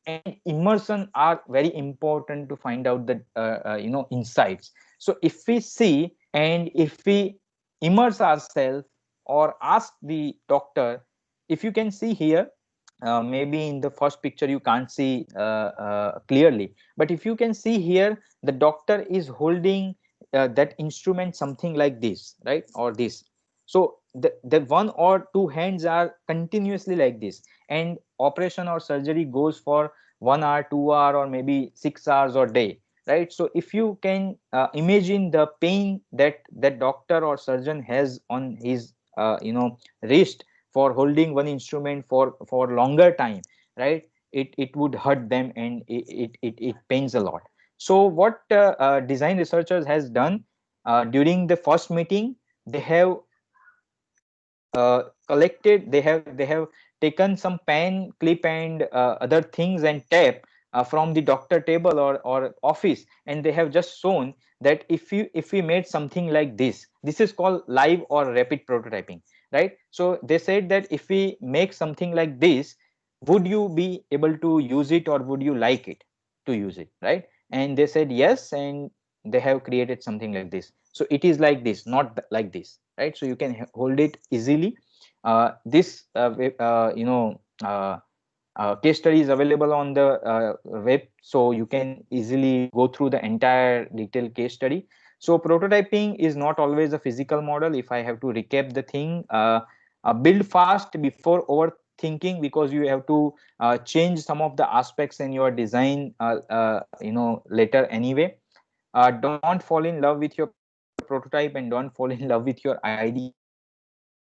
and immersion are very important to find out the insights. So if we see and if we immerse ourselves or ask the doctor, if you can see here, maybe in the first picture you can't see clearly, but if you can see here, the doctor is holding that instrument something like this, right, or this. So the one or two hands are continuously like this, and operation or surgery goes for 1 hour, 2 hour, or maybe 6 hours or day, right? So if you can imagine the pain that that doctor or surgeon has on his wrist for holding one instrument for longer time, right? It would hurt them, and it pains a lot. So what design researchers has done during the first meeting, they have collected, they have taken some pen clip and other things and tape from the doctor table or office, and they have just shown that if we made something like this is called live or rapid prototyping, right? So they said that if we make something like this, would you be able to use it, or would you like it to use it, right? And they said yes, and they have created something like this. So it is like this, not like this, right? So you can hold it easily. This case study is available on the web, so you can easily go through the entire detailed case study. So prototyping is not always a physical model. If I have to recap the thing, build fast before overthinking, because you have to change some of the aspects in your design later anyway. Don't fall in love with your prototype, and don't fall in love with your idea.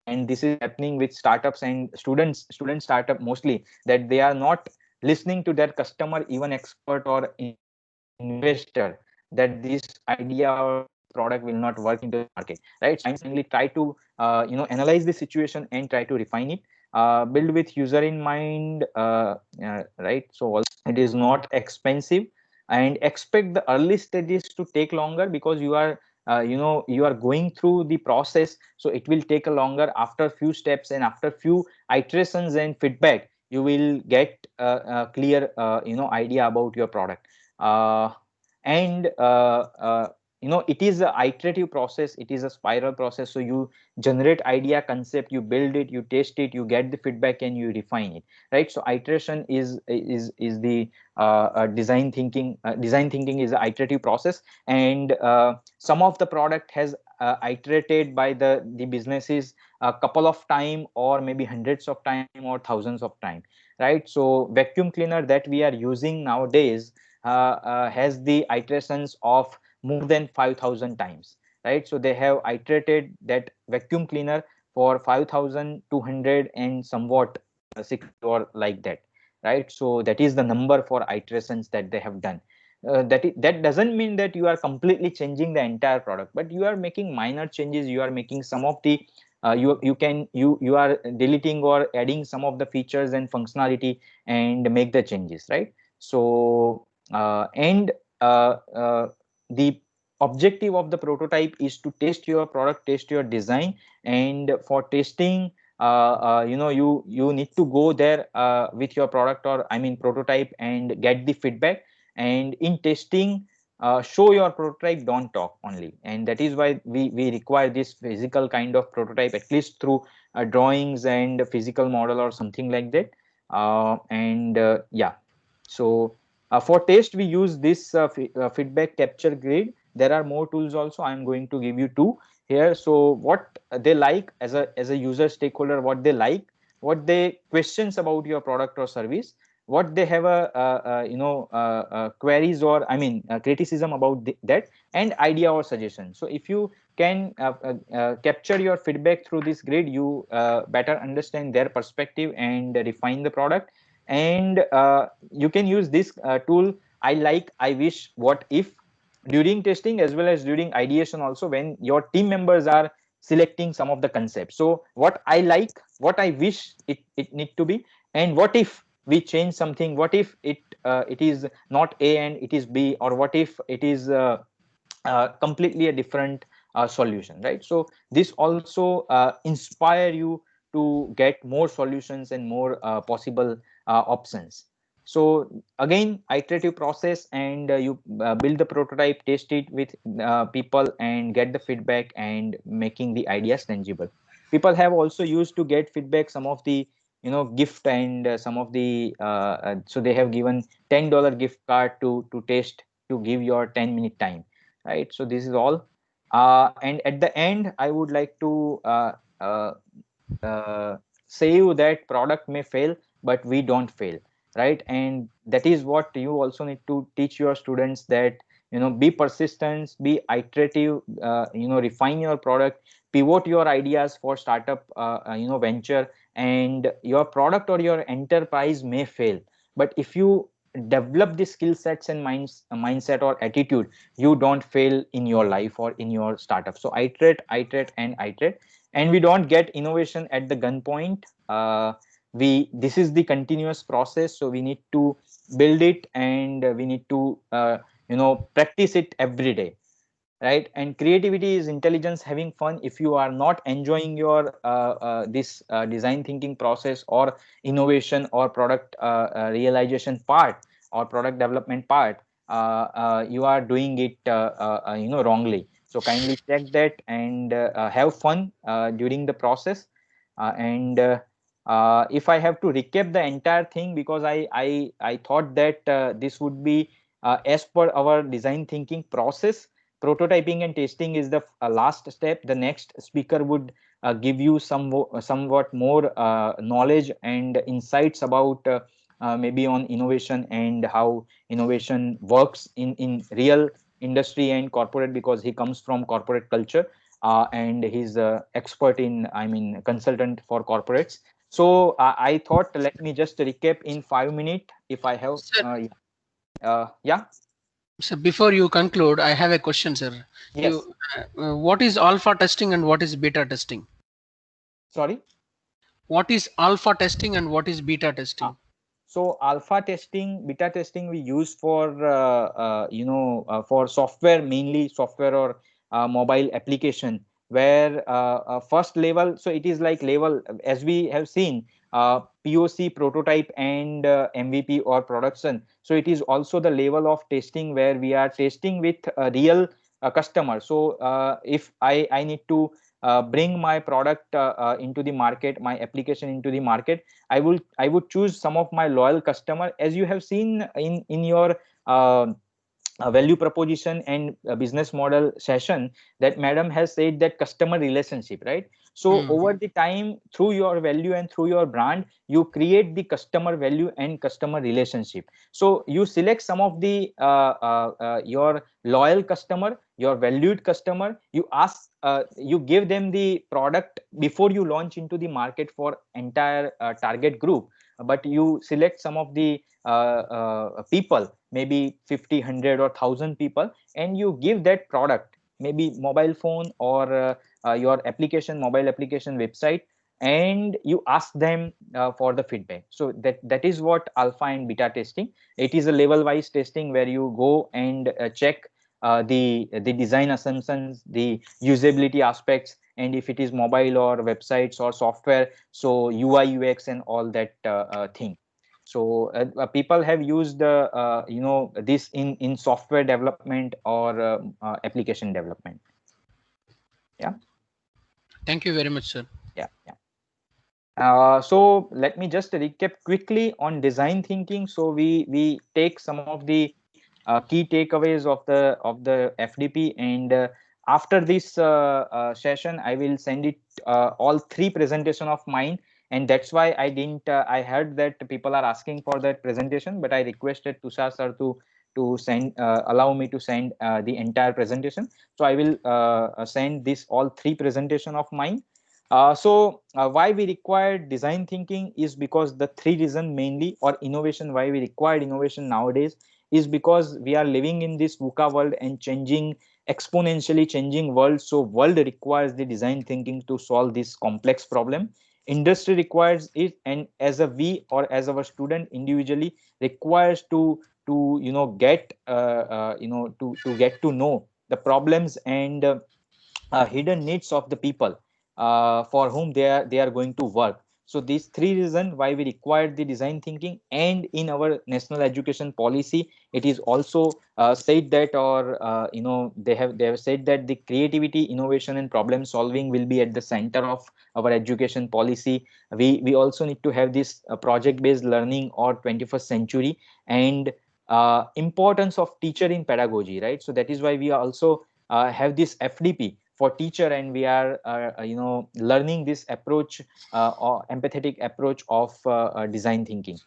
And this is happening with startups and student startup mostly, that they are not listening to their customer, even expert or investor, that this idea or product will not work into the market, right? So kindly try to analyze the situation and try to refine it. Build with user in mind, right? So also it is not expensive, and expect the early stages to take longer, because you are going through the process, so it will take a longer. After few steps and after few iterations and feedback, you will get a clear idea about your product. And it is a iterative process, it is a spiral process. So you generate idea, concept, you build it, you test it, you get the feedback, and you refine it, right? So iteration is the design thinking is an iterative process. And some of the product has iterated by the businesses a couple of time, or maybe hundreds of time, or thousands of time, right? So vacuum cleaner that we are using nowadays has the iterations of more than 5,000 times, right? So they have iterated that vacuum cleaner for 5,200 and somewhat 60 or like that, right? So that is the number for iterations that they have done. That doesn't mean that you are completely changing the entire product, but you are making minor changes. You are making some of the you are deleting or adding some of the features and functionality and make the changes, right? So and the objective of the prototype is to test your product, test your design. And for testing, you need to go there with your product, or I mean prototype, and get the feedback. And in testing, show your prototype, don't talk only. And that is why we require this physical kind of prototype, at least through drawings and a physical model or something like that. And yeah, so for test, we use this feedback capture grid. There are more tools also. I'm going to give you two here. So what they like as a user stakeholder, what they like, what they questions about your product or service, what they have queries, or I mean criticism about that, and idea or suggestion. So if you can capture your feedback through this grid, you better understand their perspective and refine the product. And you can use this tool, I like, I wish, what if, during testing as well as during ideation also, when your team members are selecting some of the concepts. So what I like, what I wish it need to be, and what if we change something, what if it is not A and it is B, or what if it is completely a different solution, right? So this also inspire you to get more solutions and more possible options. So again, iterative process, and you build the prototype, test it with people, and get the feedback, and making the ideas tangible. People have also used to get feedback some of the gift, and some of the so they have given $10 gift card to test, to give your 10-minute time, right? So this is all, and at the end I would like to uh, uh, say you that product may fail, but we don't fail, right? And that is what you also need to teach your students, that be persistent, be iterative, refine your product, pivot your ideas for startup venture. And your product or your enterprise may fail, but if you develop the skill sets and mindset or attitude, you don't fail in your life or in your startup. So iterate and iterate, and we don't get innovation at the gunpoint. We This is the continuous process, so we need to build it, and we need to practice it every day, right? And creativity is intelligence having fun. If you are not enjoying your this design thinking process, or innovation, or product realization part, or product development part, you are doing it wrongly. So kindly check that, and have fun during the process. And If I have to recap the entire thing, because I thought that this would be as per our design thinking process. Prototyping and testing is the last step. The next speaker would give you somewhat more knowledge and insights about maybe on innovation, and how innovation works in real industry and corporate, because he comes from corporate culture, and he's expert in, I mean, consultant for corporates. So I thought, let me just recap in 5 minutes if I have. Sir, Yeah. so before you conclude, I have a question, sir. Yes. What is alpha testing and what is beta testing? Sorry. What is alpha testing and what is beta Ah, testing? so alpha testing, beta testing, we use for for software, mainly software or mobile application, where first level. So it is like level, as we have seen, POC, prototype, and MVP or production. So it is also the level of testing where we are testing with a real customer. So if I need to bring my product into the market, my application into the market, I would choose some of my loyal customer, as you have seen in your uh, value proposition and business model session, that madam has said that customer relationship, right? So Hmm. over the time, through your value and through your brand, you create the customer value and customer relationship. So you select some of the your loyal customer, your valued customer. You ask, you give them the product before you launch into the market for entire target group, but you select some of the people, maybe 50, 100, or 1,000 people, and you give that product, maybe mobile phone, or your application, mobile application website, and you ask them for the feedback. So that is what alpha and beta testing. It is a level wise testing where you go and check the design assumptions, the usability aspects, and if it is mobile or websites or software, so UI UX and all that thing. So people have used this in software development or application development. Yeah. Thank you very much, sir. Yeah. So let me just recap quickly on design thinking. So we take some of the key takeaways of the FDP, and after this session, I will send it all three presentation of mine, and that's why I didn't. I heard that people are asking for that presentation, but I requested Tushar sir to send allow me to send the entire presentation. So I will send this all three presentation of mine. Why we require design thinking is because the three reason mainly, or innovation, why we require innovation nowadays, is because we are living in this VUCA world and changing exponentially changing world, so world requires the design thinking to solve this complex problem. Industry requires it, and as a we or as our student individually requires to get to get to know the problems and hidden needs of the people for whom they are going to work. So these three reasons why we require the design thinking. And in our national education policy, it is also said that, or they have said that the creativity, innovation, and problem solving will be at the center of our education policy. We also need to have this project based learning or 21st century, and importance of teacher in pedagogy, right? So that is why we also have this FDP for teacher, and we are learning this approach or empathetic approach of design thinking.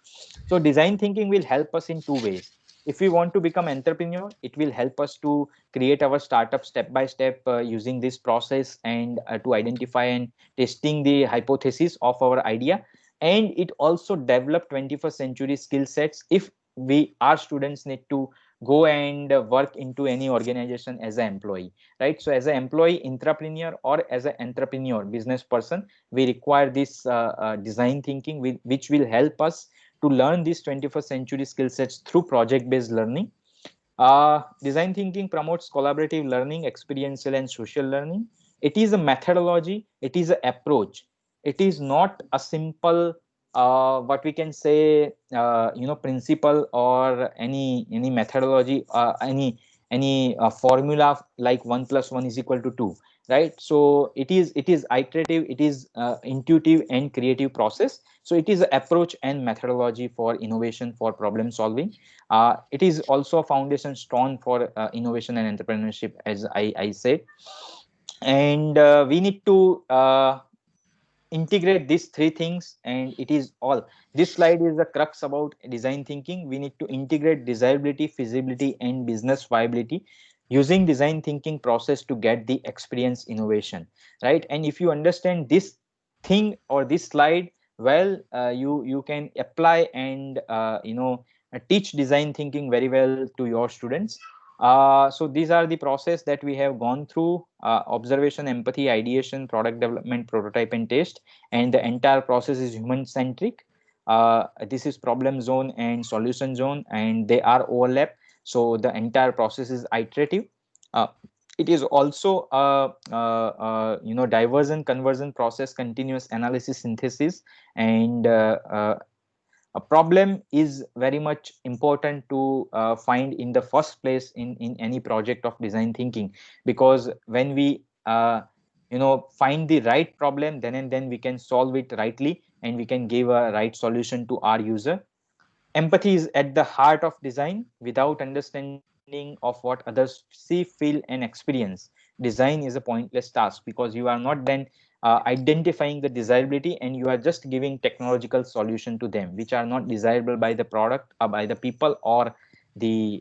So design thinking will help us in two ways. If we want to become entrepreneur, it will help us to create our startup step by step using this process, and to identify and testing the hypothesis of our idea. And it also develop 21st century skill sets if we, our students, need to go and work into any organization as an employee, right? So as an employee, entrepreneur, or as an entrepreneur business person, we require this design thinking, which will help us to learn these 21st century skill sets through project based learning. Design thinking promotes collaborative learning, experiential and social learning. It is a methodology, it is an approach. It is not a simple what we can say principle, or any methodology, any formula like 1 plus 1 is equal to 2, right? So it is iterative, it is intuitive and creative process. So it is an approach and methodology for innovation, for problem solving. It is also a foundation stone for innovation and entrepreneurship, as I said. And we need to integrate these three things, and it is all, this slide is the crux about design thinking. We need to integrate desirability, feasibility, and business viability using design thinking process to get the experience innovation, right? And if you understand this thing or this slide well, you can apply and teach design thinking very well to your students. So these are the process that we have gone through: observation, empathy, ideation, product development, prototype, and test. And the entire process is human centric. This is problem zone and solution zone, and they are overlap. So the entire process is iterative. Uh, it is also diversion, conversion process, continuous analysis, synthesis, and a problem is very much important to find in the first place in any project of design thinking, because when we find the right problem, then and then we can solve it rightly, and we can give a right solution to our user. Empathy is at the heart of design. Without understanding of what others see, feel, and experience, design is a pointless task, because you are not then identifying the desirability, and you are just giving technological solution to them which are not desirable by the product or by the people or the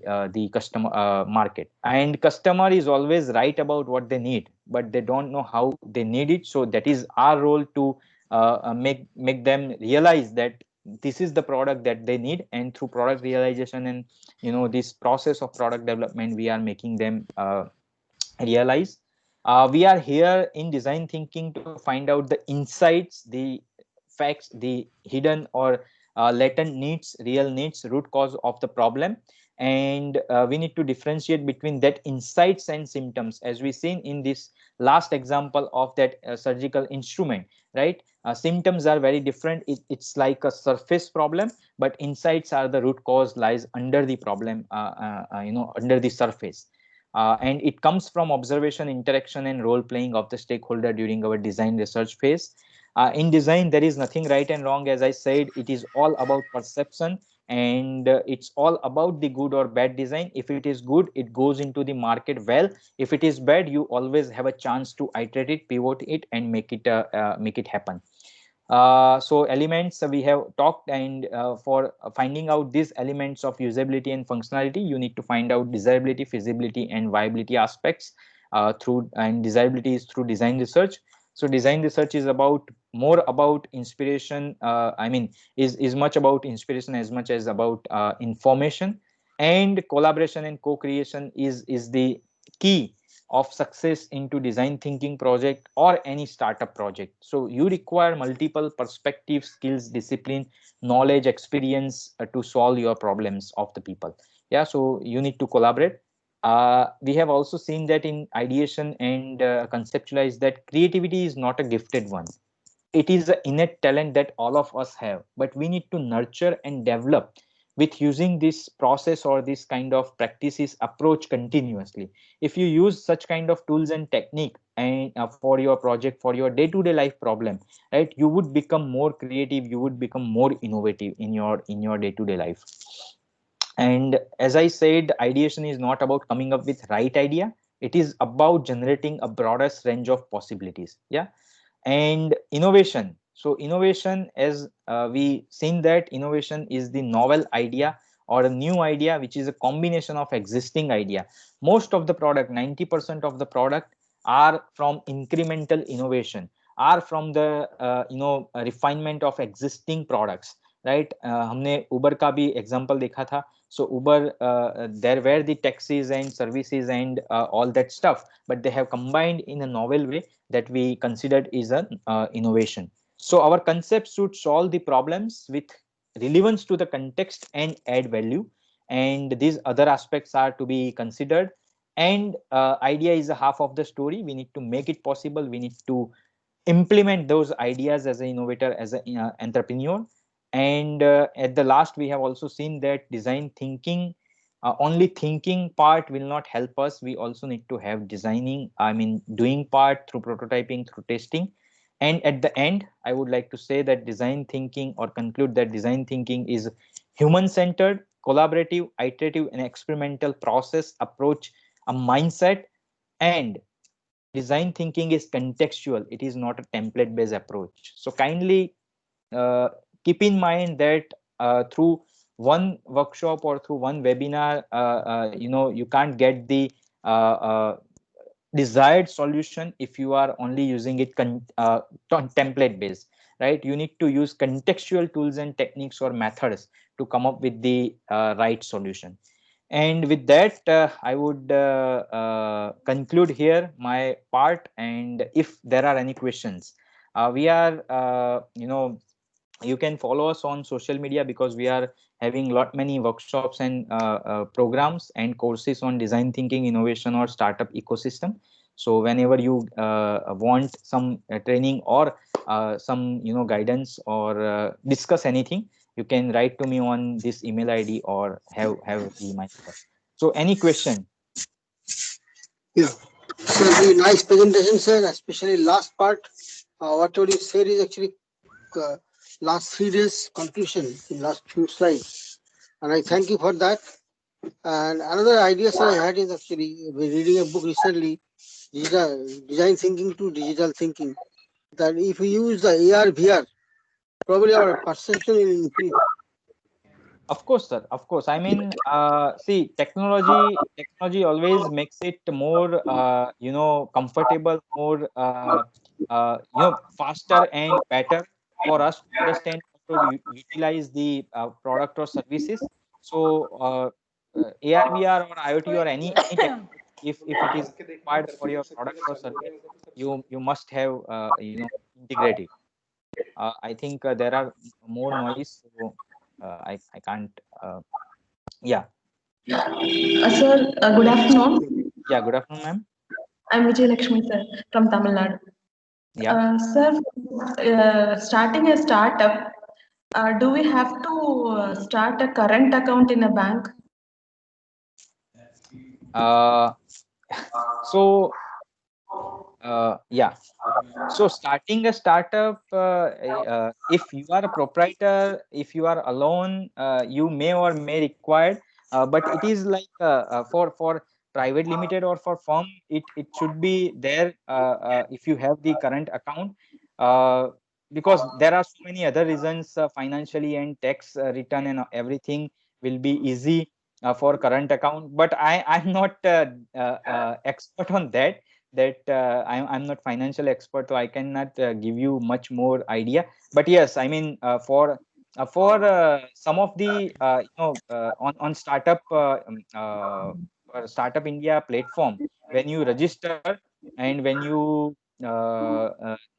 customer market. And customer is always right about what they need, but they don't know how they need it. So that is our role to make them realize that this is the product that they need, and through product realization and this process of product development, we are making them realize. We are here in design thinking to find out the insights, the facts, the hidden or latent needs, real needs, root cause of the problem. And we need to differentiate between that insights and symptoms, as we seen in this last example of that surgical instrument, right? Symptoms are very different. It's like a surface problem, but insights are the root cause, lies under the problem, under the surface. And it comes from observation, interaction, and role playing of the stakeholder during our design research phase. In design, there is nothing right and wrong. As I said, it is all about perception, and it's all about the good or bad design. If it is good, it goes into the market well. If it is bad, you always have a chance to iterate it, pivot it, and make it happen. So elements we have talked, and for finding out these elements of usability and functionality, you need to find out desirability, feasibility, and viability aspects and desirability is through design research. So design research is about more about inspiration. Is much about inspiration as much as about information. And collaboration and co-creation is the key of success into design thinking project or any startup project. So you require multiple perspectives, skills, discipline, knowledge, experience to solve your problems of the people. Yeah, so you need to collaborate. We have also seen that in ideation and conceptualize that creativity is not a gifted one. It is an innate talent that all of us have, but we need to nurture and develop with using this process or this kind of practices approach continuously. If you use such kind of tools and technique and for your project, for your day-to-day life problem, right, you would become more creative, you would become more innovative in your day-to-day life. And as I said, ideation is not about coming up with right idea, it is about generating a broadest range of possibilities. Yeah. And innovation, so innovation, as we seen that innovation is the novel idea or a new idea which is a combination of existing idea. Most of the product, 90% of the product are from incremental innovation, are from the refinement of existing products, right? हमने उबर का भी example देखा था. So Uber, there were the taxis and services and all that stuff, but they have combined in a novel way that we considered is an innovation. So our concept should solve the problems with relevance to the context and add value. And these other aspects are to be considered. And idea is a half of the story. We need to make it possible. We need to implement those ideas as an innovator, as an entrepreneur. And at the last, we have also seen that design thinking, only thinking part will not help us. We also need to have designing, doing part through prototyping, through testing. And at the end, I would like to say that design thinking, or conclude that design thinking is human-centered, collaborative, iterative, and experimental process approach, a mindset. And design thinking is contextual, it is not a template based approach. So kindly uh, keep in mind that through one workshop or through one webinar, you can't get the uh, uh, desired solution if you are only using it template based, right? You need to use contextual tools and techniques or methods to come up with the right solution. And with that, I would conclude here my part. And if there are any questions, we are, you can follow us on social media, because we are having lot many workshops and programs and courses on design thinking, innovation, or startup ecosystem. So whenever you want some training or some guidance or discuss anything, you can write to me on this email ID or have my number. So any question? Yeah. So the nice presentation, sir, especially last part. Whatever you said is actually last 3 days conclusion in last few slides. And I thank you for that. And another idea, sir, I had is actually reading a book recently, Design Thinking to Digital Thinking, that if we use the AR, VR, probably our perception will increase. Of course, sir. Of course. See, technology always makes it more, comfortable, more, faster and better for us to understand how to utilize the product or services. So, AR, VR, or IoT, or any technology, if it is required for your product or service, you must have, integrated. I think there are more noise, so I can't. Yeah, Sir, good afternoon. yeah. Good afternoon, ma'am. I'm Vijay Lakshmi, sir, from Tamil Nadu. Yeah. Sir, starting a startup, do we have to start a current account in a bank? So, yeah. So starting a startup, if you are a proprietor, if you are alone, you may or may require, but it is like for private limited or for firm, it should be there if you have the current account, uh, because there are so many other reasons, financially and tax return and everything will be easy for current account. But I'm not expert on that I'm not financial expert, so I cannot give you much more idea. But yes, for some of the on startup Startup India platform, when you register and when you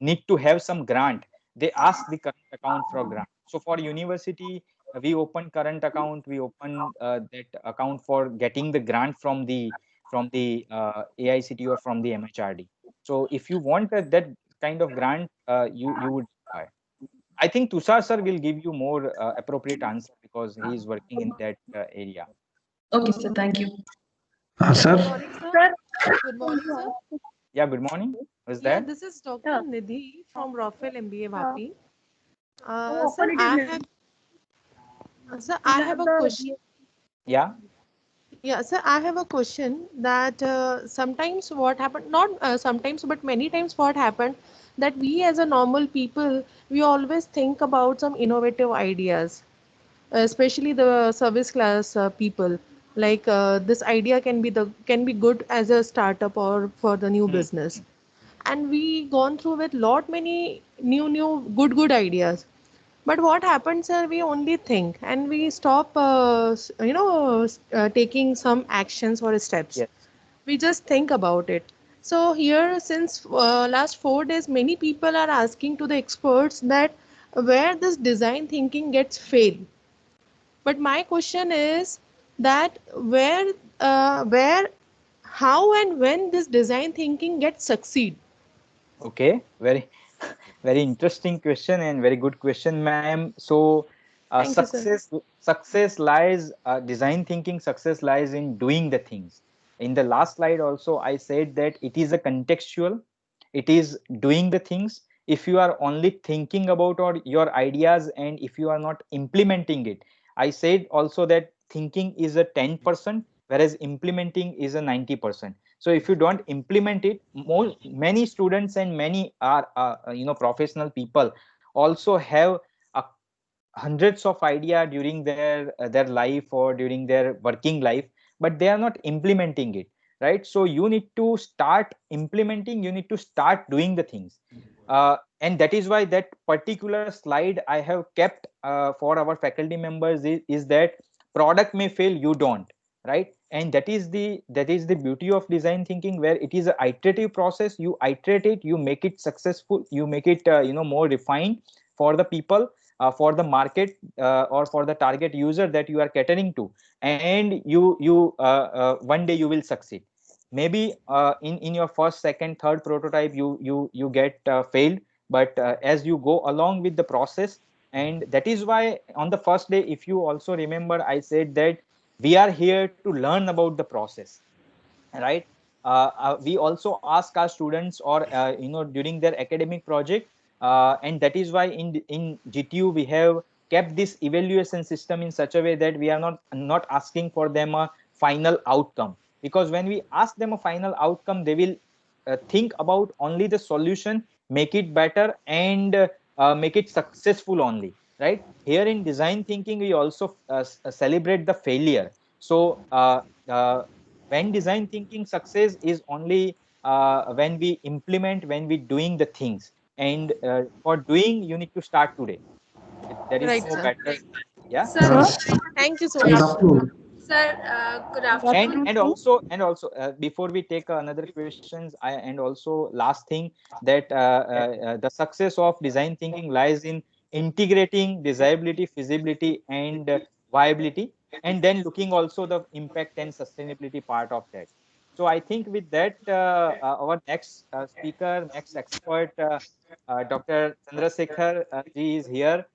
need to have some grant, they ask the current account for grant. So for university, we open current account, we open that account for getting the grant from the AICT or from the MHRD. So if you want that kind of grant, you would apply. I think Tushar sir will give you more appropriate answer because he is working in that area. Okay, sir. Thank you. Good Sir, morning, sir. Good morning, sir. Yeah, good morning. Who's Yeah, there? this is Dr. Nidhi from Rockwell MBA Vapi. Sir, I have a question. Yeah. Yeah, sir, I have a question that sometimes what happened, not sometimes, but many times what happened that we as a normal people, we always think about some innovative ideas, especially the service class people. Like this idea can be good as a startup or for the new Hmm. business, and we gone through with lot many new good ideas, but what happens, sir, we only think and we stop taking some actions or steps. Yes. We just think about it. So here, since last 4 days, many people are asking to the experts that where this design thinking gets failed. But my question is that where, how and when this design thinking gets succeed. Okay. Very very interesting question and very good question, ma'am. So Thank you, sir. success lies design thinking success lies in doing the things. In the last slide also I said that it is a contextual, it is doing the things. If you are only thinking about or your ideas and if you are not implementing it, I said also that thinking is a 10% whereas implementing is a 90%. So if you don't implement it, many students and many are professional people also have hundreds of idea during their life or during their working life, but they are not implementing it, right? So you need to start implementing, you need to start doing the things. And that is why that particular slide I have kept for our faculty members is that product may fail, you don't, right? And that is the beauty of design thinking, where it is an iterative process. You iterate it, you make it successful, you make it more refined for the people, for the market, or for the target user that you are catering to, and one day you will succeed. Maybe in your first, second, third prototype you get failed, but as you go along with the process. And that is why on the first day, if you also remember, I said that we are here to learn about the process, right? We also ask our students or during their academic project, and that is why in GTU we have kept this evaluation system in such a way that we are not asking for them a final outcome, because when we ask them a final outcome, they will think about only the solution, make it better, and make it successful only, right? Here in design thinking we also celebrate the failure. So when design thinking success is only when we implement, when we doing the things. And for doing, you need to start today. There is Right, no sir. better. Yeah. Sir, Thank you so good much, sir. afternoon. Sir, good and afternoon. and also and also before we take another questions, and also last thing, that the success of design thinking lies in integrating desirability, feasibility, and viability, and then looking also the impact and sustainability part of that. So I think with that, our next speaker, next expert, Dr. Chandrasekhar ji is here,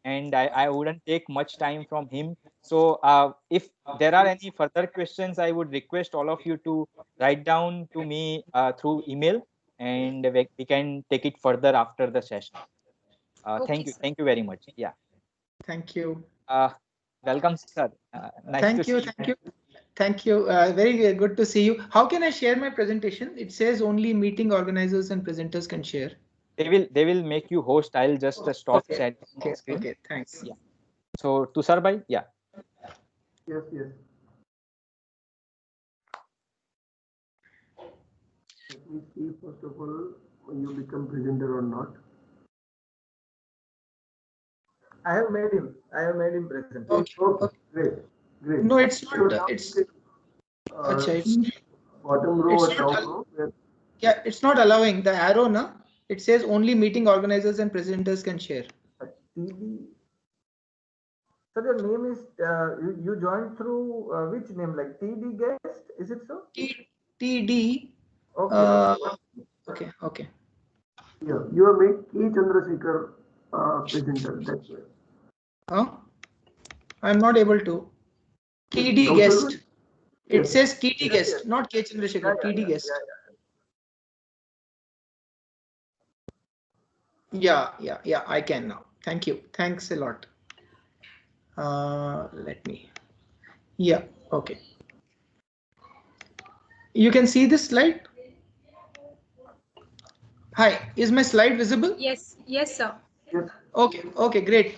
and I wouldn't take much time from him. So if there are any further questions, I would request all of you to write down to me through email, and we can take it further after the session. Okay, sir. Thank you very much. Yeah. Thank you. Uh, Welcome, sir. Nice to Thank see you. you. Thank you. Thank you. Very good to see you. How can I share my presentation? It says only meeting organizers and presenters can share. They will make you host. I'll just stop Okay. sharing Okay. screen. Okay. Thanks. Yeah. So Tushar bhai, yeah. Yes, yes. Let me see, first of all, when you become presenter or not. I have made him presenter. Okay. Okay, great, great. No, it's So not. now It's Acha, it's, bottom row or it's not, top row. yeah, it's not allowing the arrow, na? It says only meeting organizers and presenters can share. TD. So your name is you joined through which name, like TD guest? Is it so? TD. Okay. Okay. Okay. Yeah, you are make K. Chandrasekhar presenter. That's why. Huh? I'm not able to. TD guest. It Yes. says TD guest, not K. Chandrasekhar. TD guest. Yeah. I can now. Thank you. Thanks a lot. Let me. Yeah. Okay. You can see this slide. Hi. Is my slide visible? Yes, sir. Yes. Okay. Great.